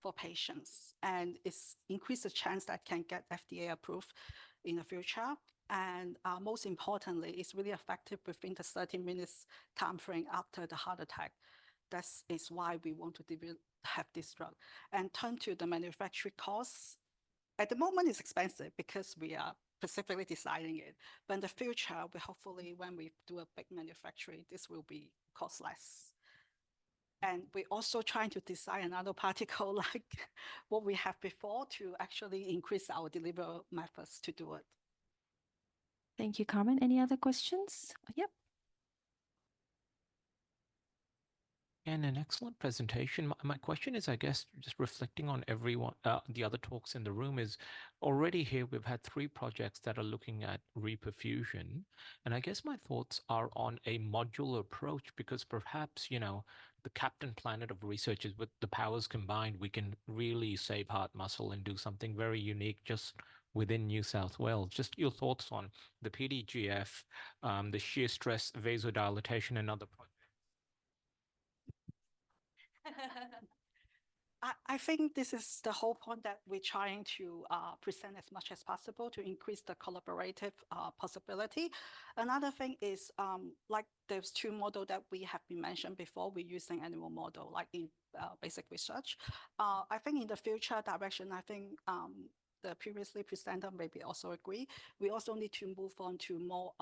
for patients, and it's increased the chance that can get FDA approved in the future. And most importantly, it's really effective within the 30 minutes time frame after the heart attack. That is why we want to have this drug. And turn to the manufacturing costs. At the moment, it's expensive because we are specifically designing it. But in the future, we hopefully, when we do a big manufacturing, this will be cost less. And we're also trying to design another particle like what we have before to actually increase our delivery methods to do it. Thank you, Carmen. Any other questions? Yep. And an excellent presentation. My question is, I guess, just reflecting on everyone, the other talks in the room is already here, we've had 3 projects that are looking at reperfusion. And I guess my thoughts are on a modular approach, because perhaps, the Captain Planet of research is with the powers combined, we can really save heart muscle and do something very unique just within New South Wales. Just your thoughts on the PDGF, the shear stress vasodilatation and other projects. I think this is the whole point that we're trying to present as much as possible to increase the collaborative possibility. Another thing is like there's 2 models that we have been mentioned before. We're using animal model like in basic research. I think in the future direction, I think the previously presenter maybe also agree. We also need to move on to more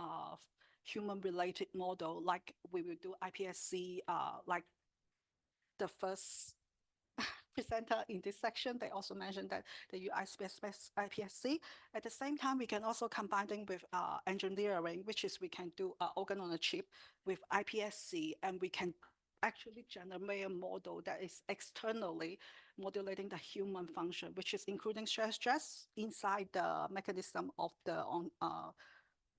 human-related model, like we will do iPSC, like the first presenter in this section, they also mentioned that they use iPSC. At the same time, we can also combine them with engineering, which is we can do organ on a chip with iPSC, and we can actually generate a model that is externally modulating the human function, which is including stress inside the mechanism of the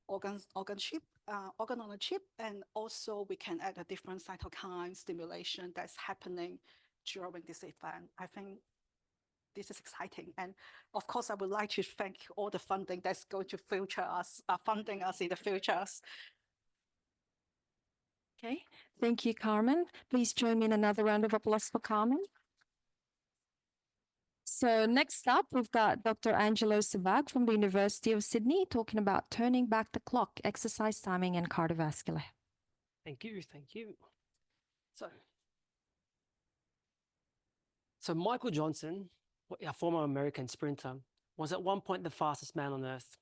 organ on a chip, and also we can add a different cytokine stimulation that's happening during this event. I think this is exciting, and of course, I would like to thank all the funding that's going to funding us in the future. Okay, thank you, Carmen. Please join me in another round of applause for Carmen. So next up, we've got Dr. Angelo Sabag from the University of Sydney talking about turning back the clock, exercise timing and cardiovascular. Thank you, thank you. So Michael Johnson, a former American sprinter, was at one point the fastest man on earth.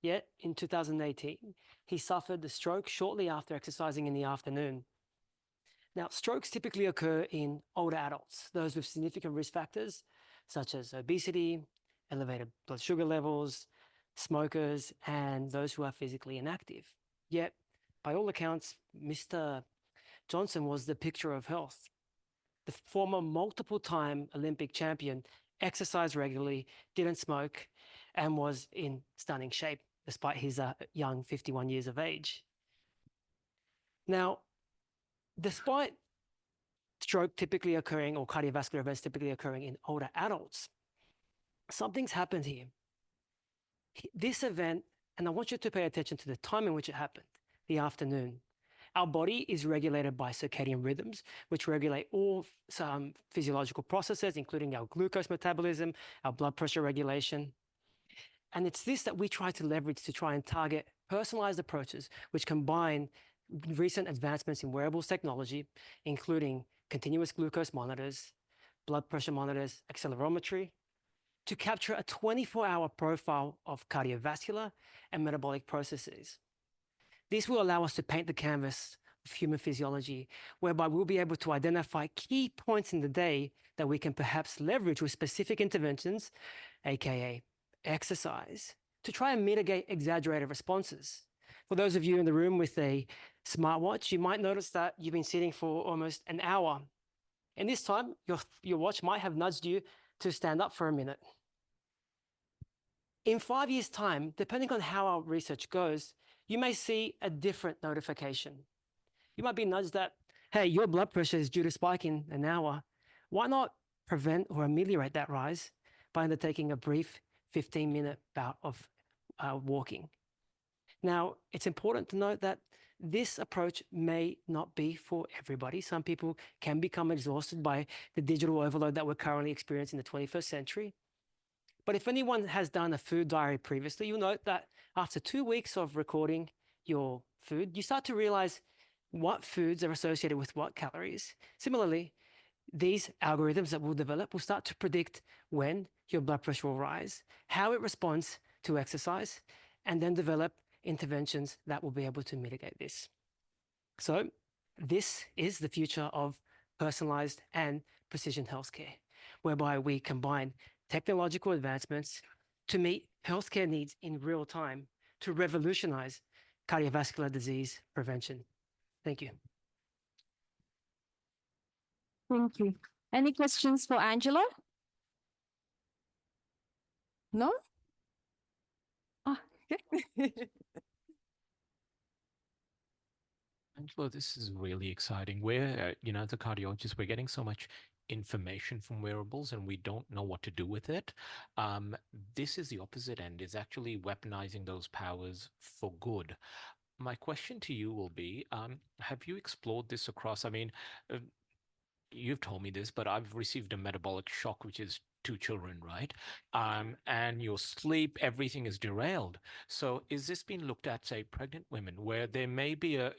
Yet, in 2018, he suffered a stroke shortly after exercising in the afternoon. Now, strokes typically occur in older adults, those with significant risk factors such as obesity, elevated blood sugar levels, smokers, and those who are physically inactive. Yet, by all accounts, Mr. Johnson was the picture of health. The former multiple-time Olympic champion exercised regularly, didn't smoke, and was in stunning shape despite his young 51 years of age. Now, despite stroke typically occurring or cardiovascular events typically occurring in older adults, something's happened here. This event, and I want you to pay attention to the time in which it happened, the afternoon. Our body is regulated by circadian rhythms, which regulate all physiological processes, including our glucose metabolism, our blood pressure regulation. And it's this that we try to leverage to try and target personalized approaches, which combine recent advancements in wearables technology, including continuous glucose monitors, blood pressure monitors, accelerometry, to capture a 24-hour profile of cardiovascular and metabolic processes. This will allow us to paint the canvas of human physiology, whereby we'll be able to identify key points in the day that we can perhaps leverage with specific interventions, aka exercise, to try and mitigate exaggerated responses. For those of you in the room with a smartwatch, you might notice that you've been sitting for almost an hour. And this time, your watch might have nudged you to stand up for a minute. In 5 years' time, depending on how our research goes, you may see a different notification. You might be nudged that, hey, your blood pressure is due to spike in an hour. Why not prevent or ameliorate that rise by undertaking a brief 15-minute bout of walking? Now, it's important to note that this approach may not be for everybody. Some people can become exhausted by the digital overload that we're currently experiencing in the 21st century. But if anyone has done a food diary previously, you'll note that after 2 weeks of recording your food, you start to realize what foods are associated with what calories. Similarly, these algorithms that we'll develop will start to predict when your blood pressure will rise, how it responds to exercise, and then develop interventions that will be able to mitigate this. So this is the future of personalized and precision healthcare, whereby we combine technological advancements to meet healthcare needs in real time to revolutionize cardiovascular disease prevention. Thank you. Thank you. Any questions for Angelo? No? Ah, okay. Angelo, this is really exciting. We're, as a cardiologist, we're getting so much information from wearables and we don't know what to do with it. This is the opposite end, is actually weaponizing those powers for good. My question to you will be, have you explored this across, you've told me this, but I've received a metabolic shock, which is 2 children, right? And your sleep, everything is derailed. So is this being looked at, say, pregnant women, where there may be a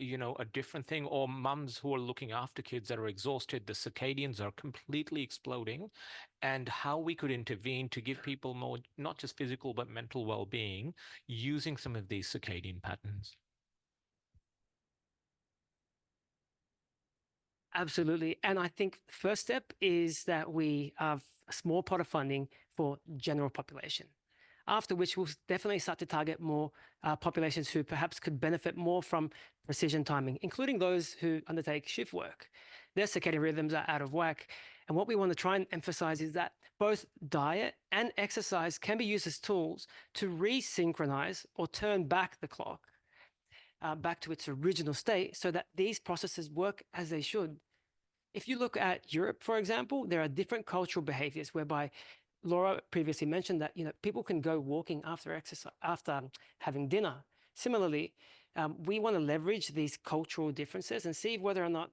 different thing, or mums who are looking after kids that are exhausted, the circadians are completely exploding, and how we could intervene to give people more, not just physical, but mental well-being using some of these circadian patterns? Absolutely. And I think the first step is that we have a small pot of funding for general population, after which we'll definitely start to target more populations who perhaps could benefit more from precision timing, including those who undertake shift work. Their circadian rhythms are out of whack. And what we want to try and emphasize is that both diet and exercise can be used as tools to resynchronize or turn back the clock back to its original state so that these processes work as they should. If you look at Europe, for example, there are different cultural behaviors whereby Laura previously mentioned that people can go walking after exercise, after having dinner. Similarly, we want to leverage these cultural differences and see whether or not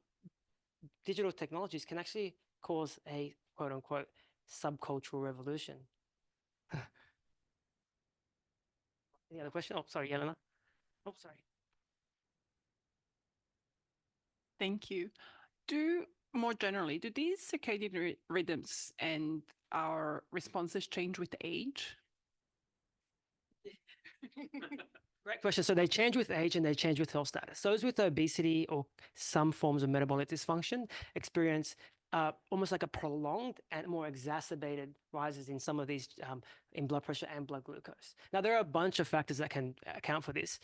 digital technologies can actually cause a quote unquote subcultural revolution. Any other question? Oh, sorry, Elena. Oh, sorry. Thank you. More generally, do these circadian rhythms and our responses change with age? Great question. So they change with age and they change with health status. Those with obesity or some forms of metabolic dysfunction experience almost like a prolonged and more exacerbated rises in some of these in blood pressure and blood glucose. Now, there are a bunch of factors that can account for this,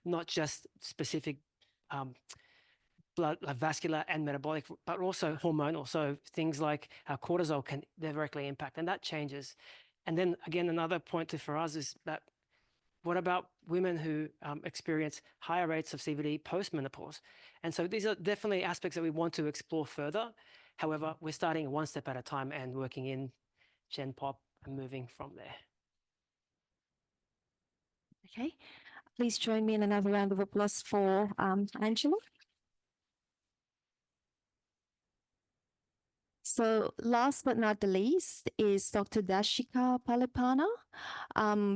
not just specific blood, like vascular and metabolic, but also hormonal. So things like cortisol can directly impact, and that changes. And then again, another point for us is that what about women who experience higher rates of CVD post-menopause? And so these are definitely aspects that we want to explore further. However, we're starting one step at a time and working in Gen Pop and moving from there. Okay, please join me in another round of applause for Angelo. So last but not the least is Dr. Dashika Palipana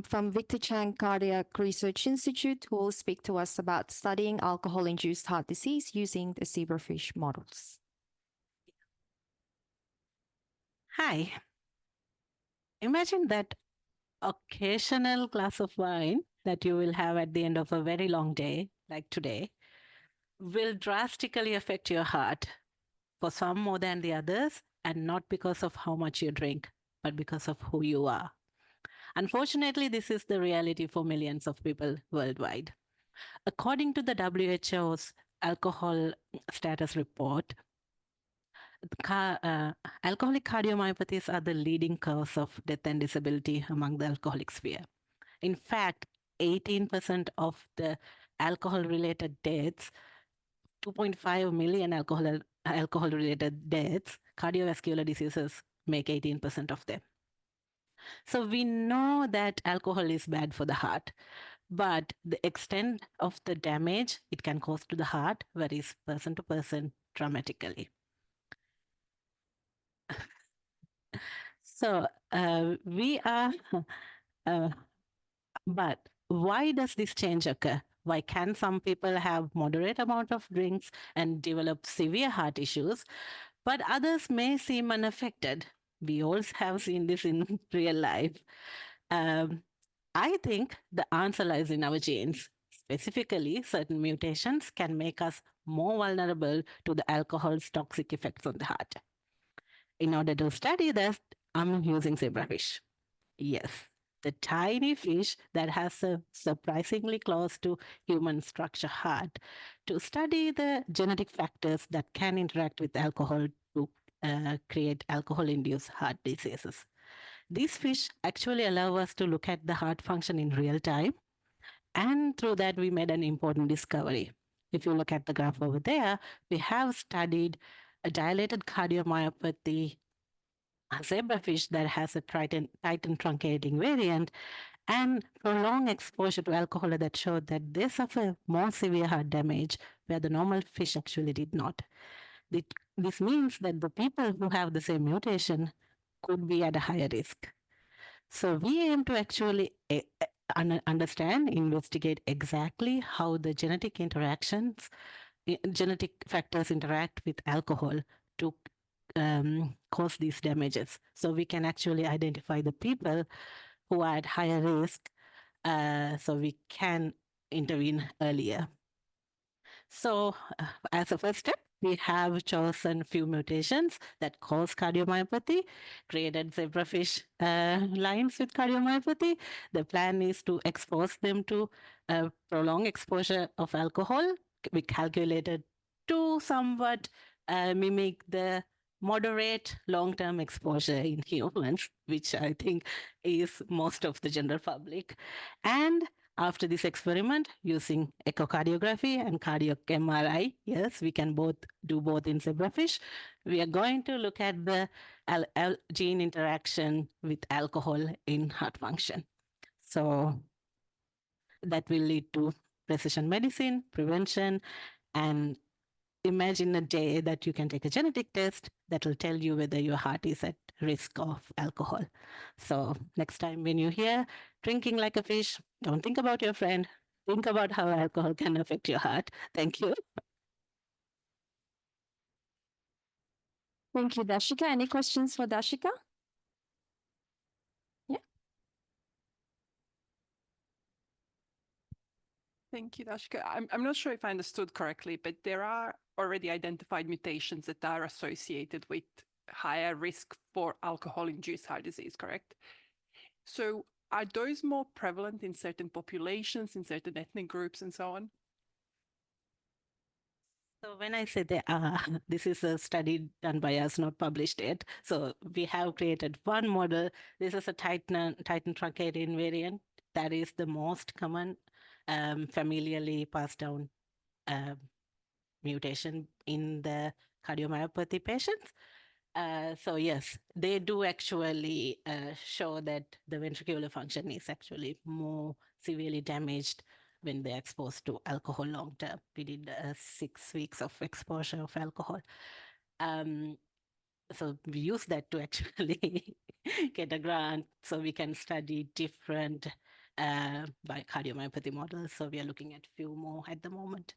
from Victor Chang Cardiac Research Institute, who will speak to us about studying alcohol-induced heart disease using the zebrafish models. Hi. Imagine that occasional glass of wine that you will have at the end of a very long day, like today, will drastically affect your heart, for some more than the others, and not because of how much you drink, but because of who you are. Unfortunately, this is the reality for millions of people worldwide. According to the WHO's alcohol status report, alcoholic cardiomyopathies are the leading cause of death and disability among the alcoholic sphere. In fact, 18% of the alcohol-related deaths, 2.5 million alcohol-related deaths, cardiovascular diseases make 18% of them. So we know that alcohol is bad for the heart, but the extent of the damage it can cause to the heart varies person to person dramatically. So but why does this change occur? Why can some people have moderate amount of drinks and develop severe heart issues, but others may seem unaffected? We all have seen this in real life. I think the answer lies in our genes. Specifically, certain mutations can make us more vulnerable to the alcohol's toxic effects on the heart. In order to study this, I'm using zebrafish. Yes, the tiny fish that has a surprisingly close to human structure heart, to study the genetic factors that can interact with alcohol to create alcohol-induced heart diseases. These fish actually allow us to look at the heart function in real time, and through that we made an important discovery. If you look at the graph over there, we have studied a dilated cardiomyopathy zebrafish that has a titan truncating variant and prolonged exposure to alcohol that showed that they suffer more severe heart damage where the normal fish actually did not. This means that the people who have the same mutation could be at a higher risk. So we aim to actually understand, investigate exactly how the genetic factors interact with alcohol to cause these damages. So we can actually identify the people who are at higher risk so we can intervene earlier. So as a first step, we have chosen a few mutations that cause cardiomyopathy, created zebrafish lines with cardiomyopathy. The plan is to expose them to prolonged exposure of alcohol. We calculated to somewhat mimic the moderate long-term exposure in humans, which I think is most of the general public. And after this experiment, using echocardiography and cardiac MRI, yes, we can do both in zebrafish. We are going to look at the gene interaction with alcohol in heart function. So that will lead to precision medicine, prevention, and imagine a day that you can take a genetic test that will tell you whether your heart is at risk of alcohol. So next time when you hear drinking like a fish, don't think about your friend. Think about how alcohol can affect your heart. Thank you. Thank you, Dashika. Any questions for Dashika? Yeah. Thank you, Dashika. I'm not sure if I understood correctly, but there are already identified mutations that are associated with higher risk for alcohol-induced heart disease, correct? So are those more prevalent in certain populations, in certain ethnic groups, and so on? So when I say they are, this is a study done by us, not published yet. So we have created one model. This is a Titan truncated invariant. That is the most common familially passed down mutation in the cardiomyopathy patients. So yes, they do actually show that the ventricular function is actually more severely damaged when they're exposed to alcohol long term. We did 6 weeks of exposure of alcohol. So we use that to actually get a grant so we can study different by cardiomyopathy models. So we are looking at few more at the moment.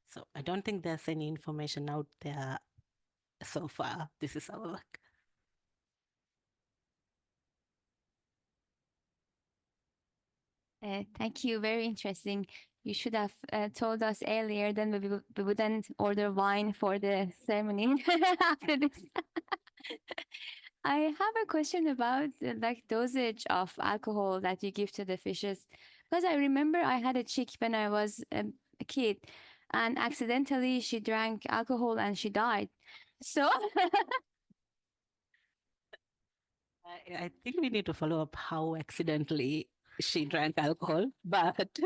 So I don't think there's any information out there so far. This is our work. Thank you. Very interesting. You should have told us earlier, then we wouldn't order wine for the ceremony after this. I have a question about like dosage of alcohol that you give to the fishes, because I remember I had a chick when I was a kid, and accidentally she drank alcohol and she died. So I think we need to follow up how accidentally she drank alcohol, but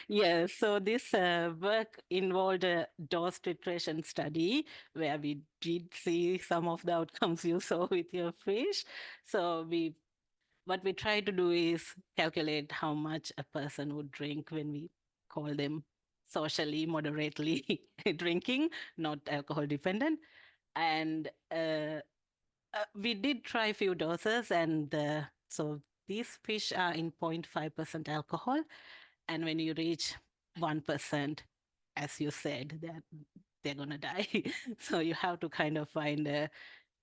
yeah, so this work involved a dose titration study where we did see some of the outcomes you saw with your fish. So what we try to do is calculate how much a person would drink when we call them socially, moderately drinking, not alcohol dependent. And we did try a few doses, and so these fish are in 0.5% alcohol. And when you reach 1%, as you said, they're going to die. So you have to kind of find a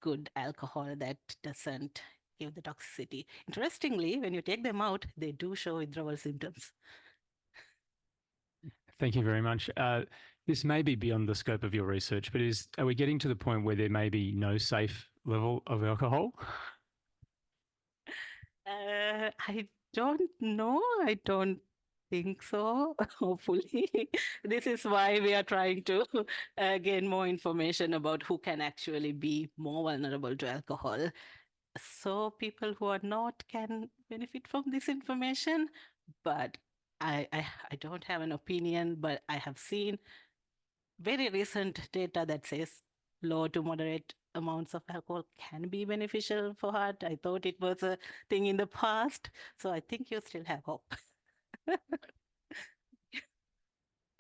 good alcohol that doesn't give the toxicity. Interestingly, when you take them out, they do show withdrawal symptoms. Thank you very much. This may be beyond the scope of your research, but are we getting to the point where there may be no safe level of alcohol? I don't know. I don't think so, hopefully. This is why we are trying to gain more information about who can actually be more vulnerable to alcohol. So people who are not can benefit from this information, but I don't have an opinion, but I have seen very recent data that says low to moderate amounts of alcohol can be beneficial for heart. I thought it was a thing in the past, so I think you still have hope.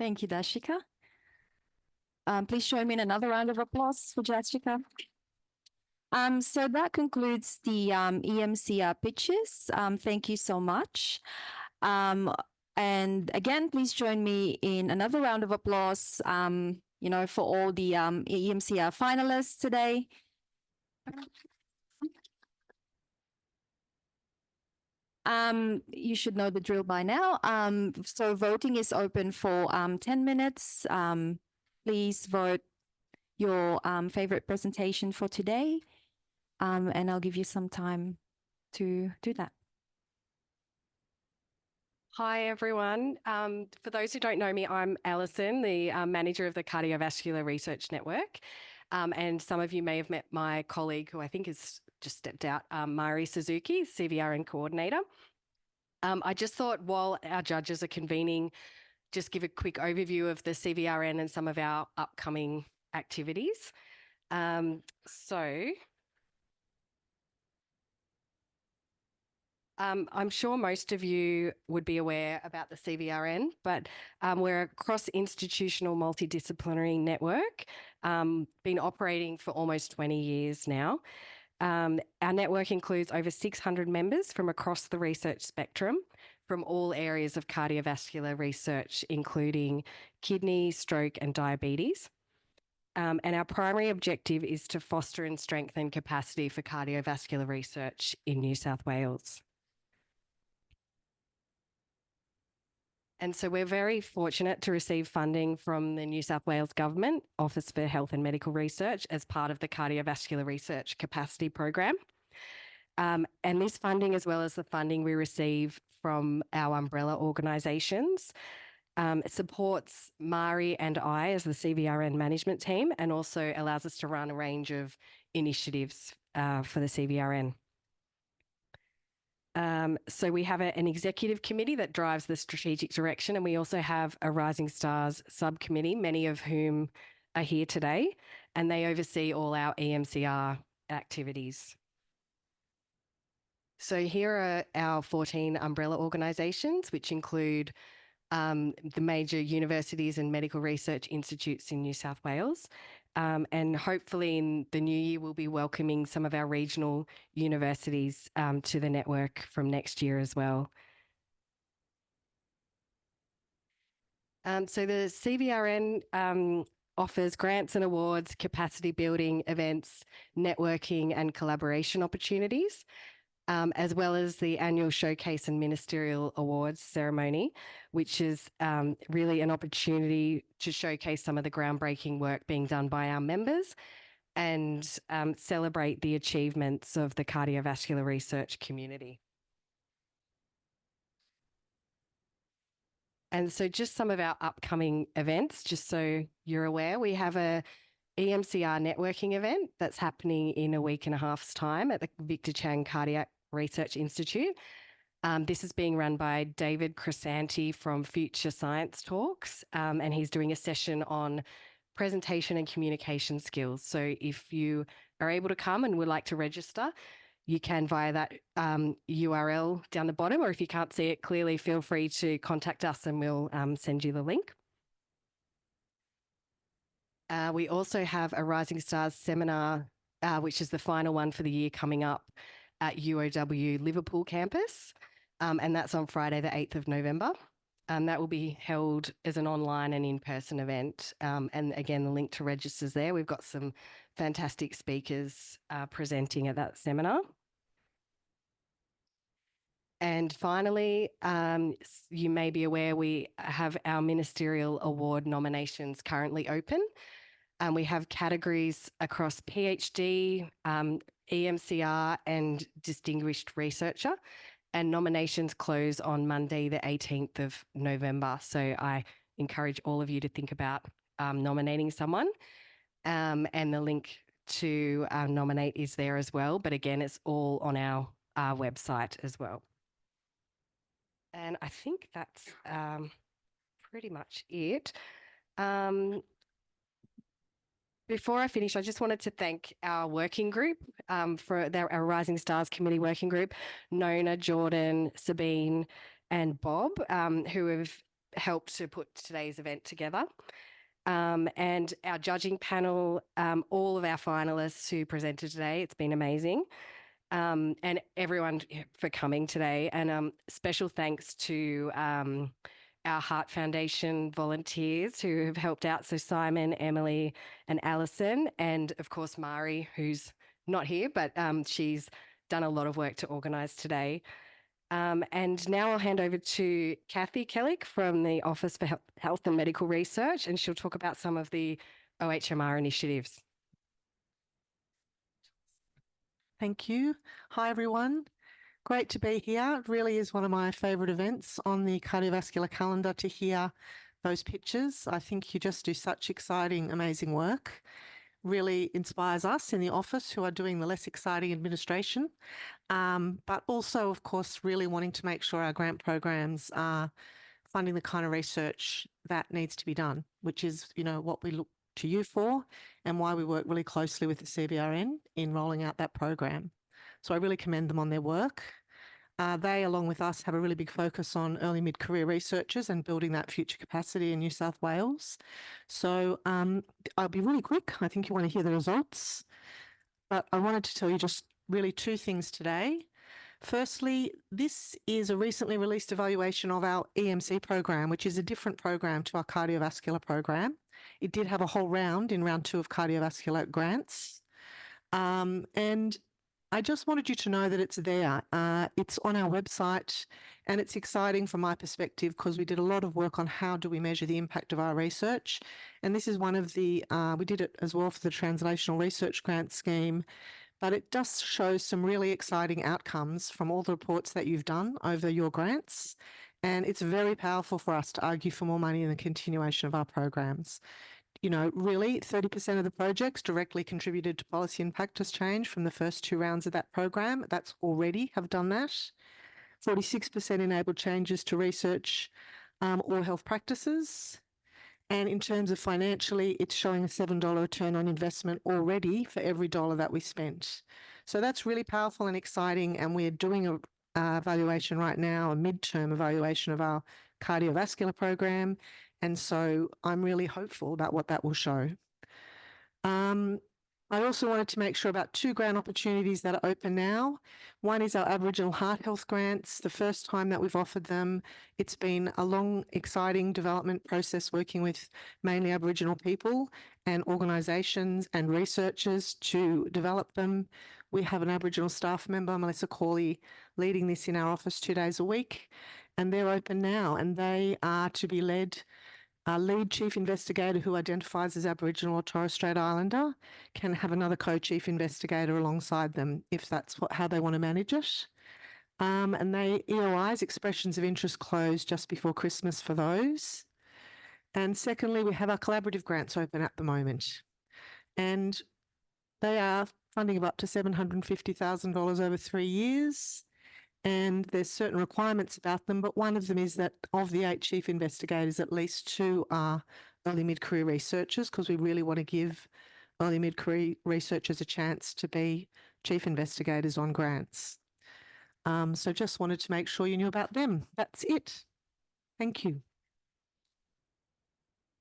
Thank you, Dashika. Please join me in another round of applause for Dashika. So that concludes the EMCR pitches. Thank you so much. And again, please join me in another round of applause, for all the EMCR finalists today. You should know the drill by now. So voting is open for 10 minutes. Please vote your favorite presentation for today, and I'll give you some time to do that. Hi, everyone. For those who don't know me, I'm Alison, the manager of the Cardiovascular Research Network. And some of you may have met my colleague, who I think has just stepped out, Mari Suzuki, CVRN coordinator. I just thought while our judges are convening, just give a quick overview of the CVRN and some of our upcoming activities. I'm sure most of you would be aware about the CVRN, but we're a cross-institutional multidisciplinary network, been operating for almost 20 years now. Our network includes over 600 members from across the research spectrum, from all areas of cardiovascular research, including kidney, stroke, and diabetes. And our primary objective is to foster and strengthen capacity for cardiovascular research in New South Wales. And so we're very fortunate to receive funding from the New South Wales Government Office for Health and Medical Research as part of the Cardiovascular Research Capacity Program. And this funding, as well as the funding we receive from our umbrella organisations, it supports Mari and I as the CVRN management team, and also allows us to run a range of initiatives for the CVRN. So we have an executive committee that drives the strategic direction, and we also have a Rising Stars subcommittee, many of whom are here today, and they oversee all our EMCR activities. So here are our 14 umbrella organisations, which include the major universities and medical research institutes in New South Wales. And hopefully in the new year, we'll be welcoming some of our regional universities to the network from next year as well. So the CVRN offers grants and awards, capacity building events, networking and collaboration opportunities, as well as the annual Showcase and Ministerial Awards ceremony, which is really an opportunity to showcase some of the groundbreaking work being done by our members and celebrate the achievements of the cardiovascular research community. And so just some of our upcoming events, just so you're aware, we have a EMCR networking event that's happening in a week and a half's time at the Victor Chang Cardiac Research Institute. This is being run by David Crisanti from Future Science Talks, and he's doing a session on presentation and communication skills. So if you are able to come and would like to register, you can via that URL down the bottom, or if you can't see it clearly, feel free to contact us and we'll send you the link. We also have a Rising Stars seminar, which is the final one for the year, coming up at UOW Liverpool campus, and that's on Friday the 8th of November. That will be held as an online and in-person event, and again, the link to register is there. We've got some fantastic speakers presenting at that seminar. And finally, you may be aware we have our Ministerial Award nominations currently open. We have categories across PhD, EMCR and Distinguished Researcher, and nominations close on Monday the 18th of November. So I encourage all of you to think about nominating someone, and the link to nominate is there as well. But again, it's all on our website as well. And I think that's pretty much it. Before I finish, I just wanted to thank our working group for our Rising Stars Committee working group, Nona, Jordan, Sabine and Bob, who have helped to put today's event together. And our judging panel, all of our finalists who presented today, it's been amazing. And everyone for coming today. And special thanks to our Heart Foundation volunteers who have helped out. So Simon, Emily and Alison, and of course Mari, who's not here, but she's done a lot of work to organise today. And now I'll hand over to Kathy Kellick from the Office for Health and Medical Research, and she'll talk about some of the OHMR initiatives. Thank you. Hi, everyone. Great to be here. It really is one of my favourite events on the cardiovascular calendar to hear those pictures. I think you just do such exciting, amazing work. Really inspires us in the office who are doing the less exciting administration, but also, of course, really wanting to make sure our grant programs are funding the kind of research that needs to be done, which is, you know, what we look to you for and why we work really closely with the CVRN in rolling out that program. So I really commend them on their work. They, along with us, have a really big focus on early mid-career researchers and building that future capacity in New South Wales. So I'll be really quick. I think you want to hear the results. But I wanted to tell you just really two things today. Firstly, this is a recently released evaluation of our EMC program, which is a different program to our cardiovascular program. It did have a whole round in round 2 of cardiovascular grants. And I just wanted you to know that it's there. It's on our website, and it's exciting from my perspective because we did a lot of work on how do we measure the impact of our research. And this is one of the, we did it as well for the Translational Research Grant Scheme, but it does show some really exciting outcomes from all the reports that you've done over your grants. And it's very powerful for us to argue for more money in the continuation of our programs. You know, really 30% of the projects directly contributed to policy and practice change from the first 2 rounds of that program. That's already have done that. 46% enabled changes to research or health practices. And in terms of financially, it's showing a $7 return on investment already for every dollar that we spent. So that's really powerful and exciting. And we're doing a evaluation right now, a midterm evaluation of our cardiovascular program. And so I'm really hopeful about what that will show. I also wanted to make sure about 2 grant opportunities that are open now. One is our Aboriginal Heart Health grants. The first time that we've offered them, it's been a long, exciting development process working with mainly Aboriginal people and organisations and researchers to develop them. We have an Aboriginal staff member, Melissa Cawley, leading this in our office 2 days a week, and they're open now, and they are to be led. Our lead chief investigator, who identifies as Aboriginal or Torres Strait Islander, can have another co-chief investigator alongside them if that's how they want to manage it. And they EOIs, expressions of interest, closed just before Christmas for those. And secondly, we have our collaborative grants open at the moment. And they are funding of up to $750,000 over 3 years. And there's certain requirements about them, but one of them is that of the 8 chief investigators, at least 2 are early mid-career researchers, because we really want to give early mid-career researchers a chance to be chief investigators on grants. So just wanted to make sure you knew about them. That's it. Thank you.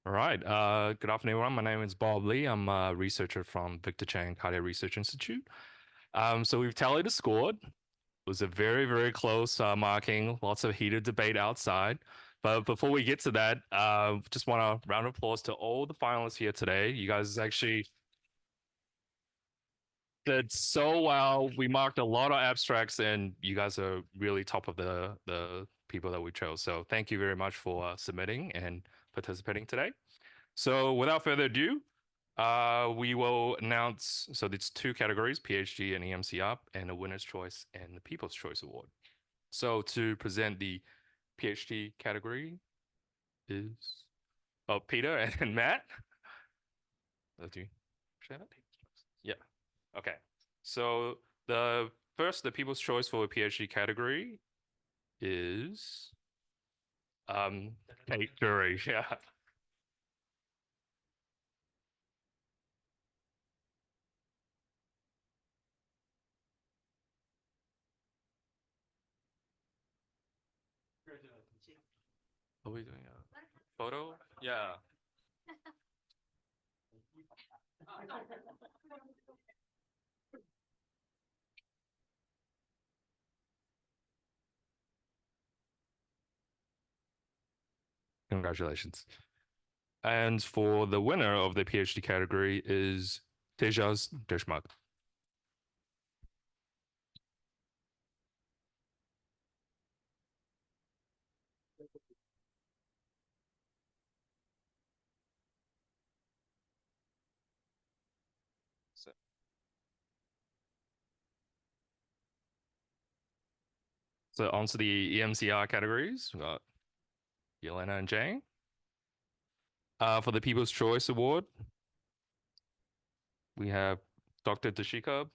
All right. Good afternoon, everyone. My name is Bob Lee. I'm a researcher from Victor Chang Cardiac Research Institute. So we've tallied the score. It was a very, very close marking, lots of heated debate outside. But before we get to that, just want a round of applause to all the finalists here today. You guys actually did so well. We marked a lot of abstracts, and you guys are really top of the people that we chose. So thank you very much for submitting and participating today. So without further ado, we will announce, so it's 2 categories, PhD and EMCR, and a winner's choice and the People's Choice Award. So to present the PhD category is, Peter and Matt. Do you share that? Yeah. Okay. So the People's Choice for a PhD category is Drury. Yeah. Are we doing a photo? Yeah. Congratulations. And for the winner of the PhD category is Tejas Deshmukh. So on to the EMCR categories. We got Yelena and Zhang. For the People's Choice Award, we have Dr. Dashika,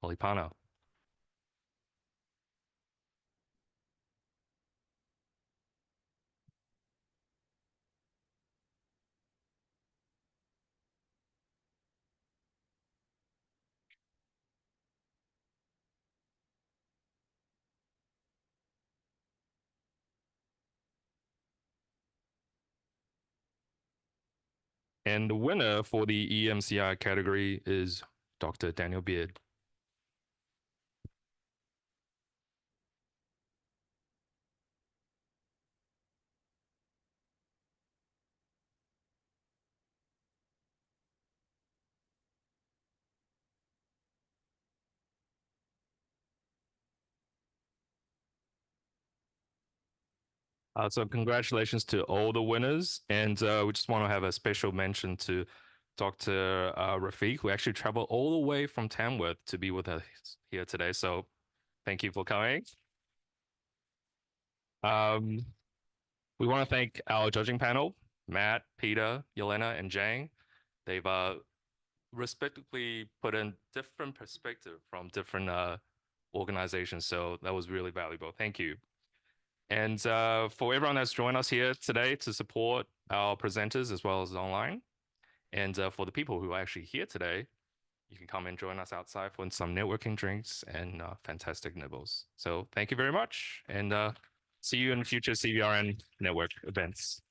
Palipana. And the winner for the EMCR category is Dr. Daniel Beard. So congratulations to all the winners. And we just want to have a special mention to Dr. Rafeek, who actually traveled all the way from Tamworth to be with us here today. So thank you for coming. We want to thank our judging panel, Matt, Peter, Yelena, and Zhang. They've respectively put in different perspective from different organizations. So that was really valuable. Thank you. And for everyone that's joined us here today to support our presenters as well as online. And for the people who are actually here today, you can come and join us outside for some networking drinks and fantastic nibbles. So thank you very much. And see you in future CVRN network events.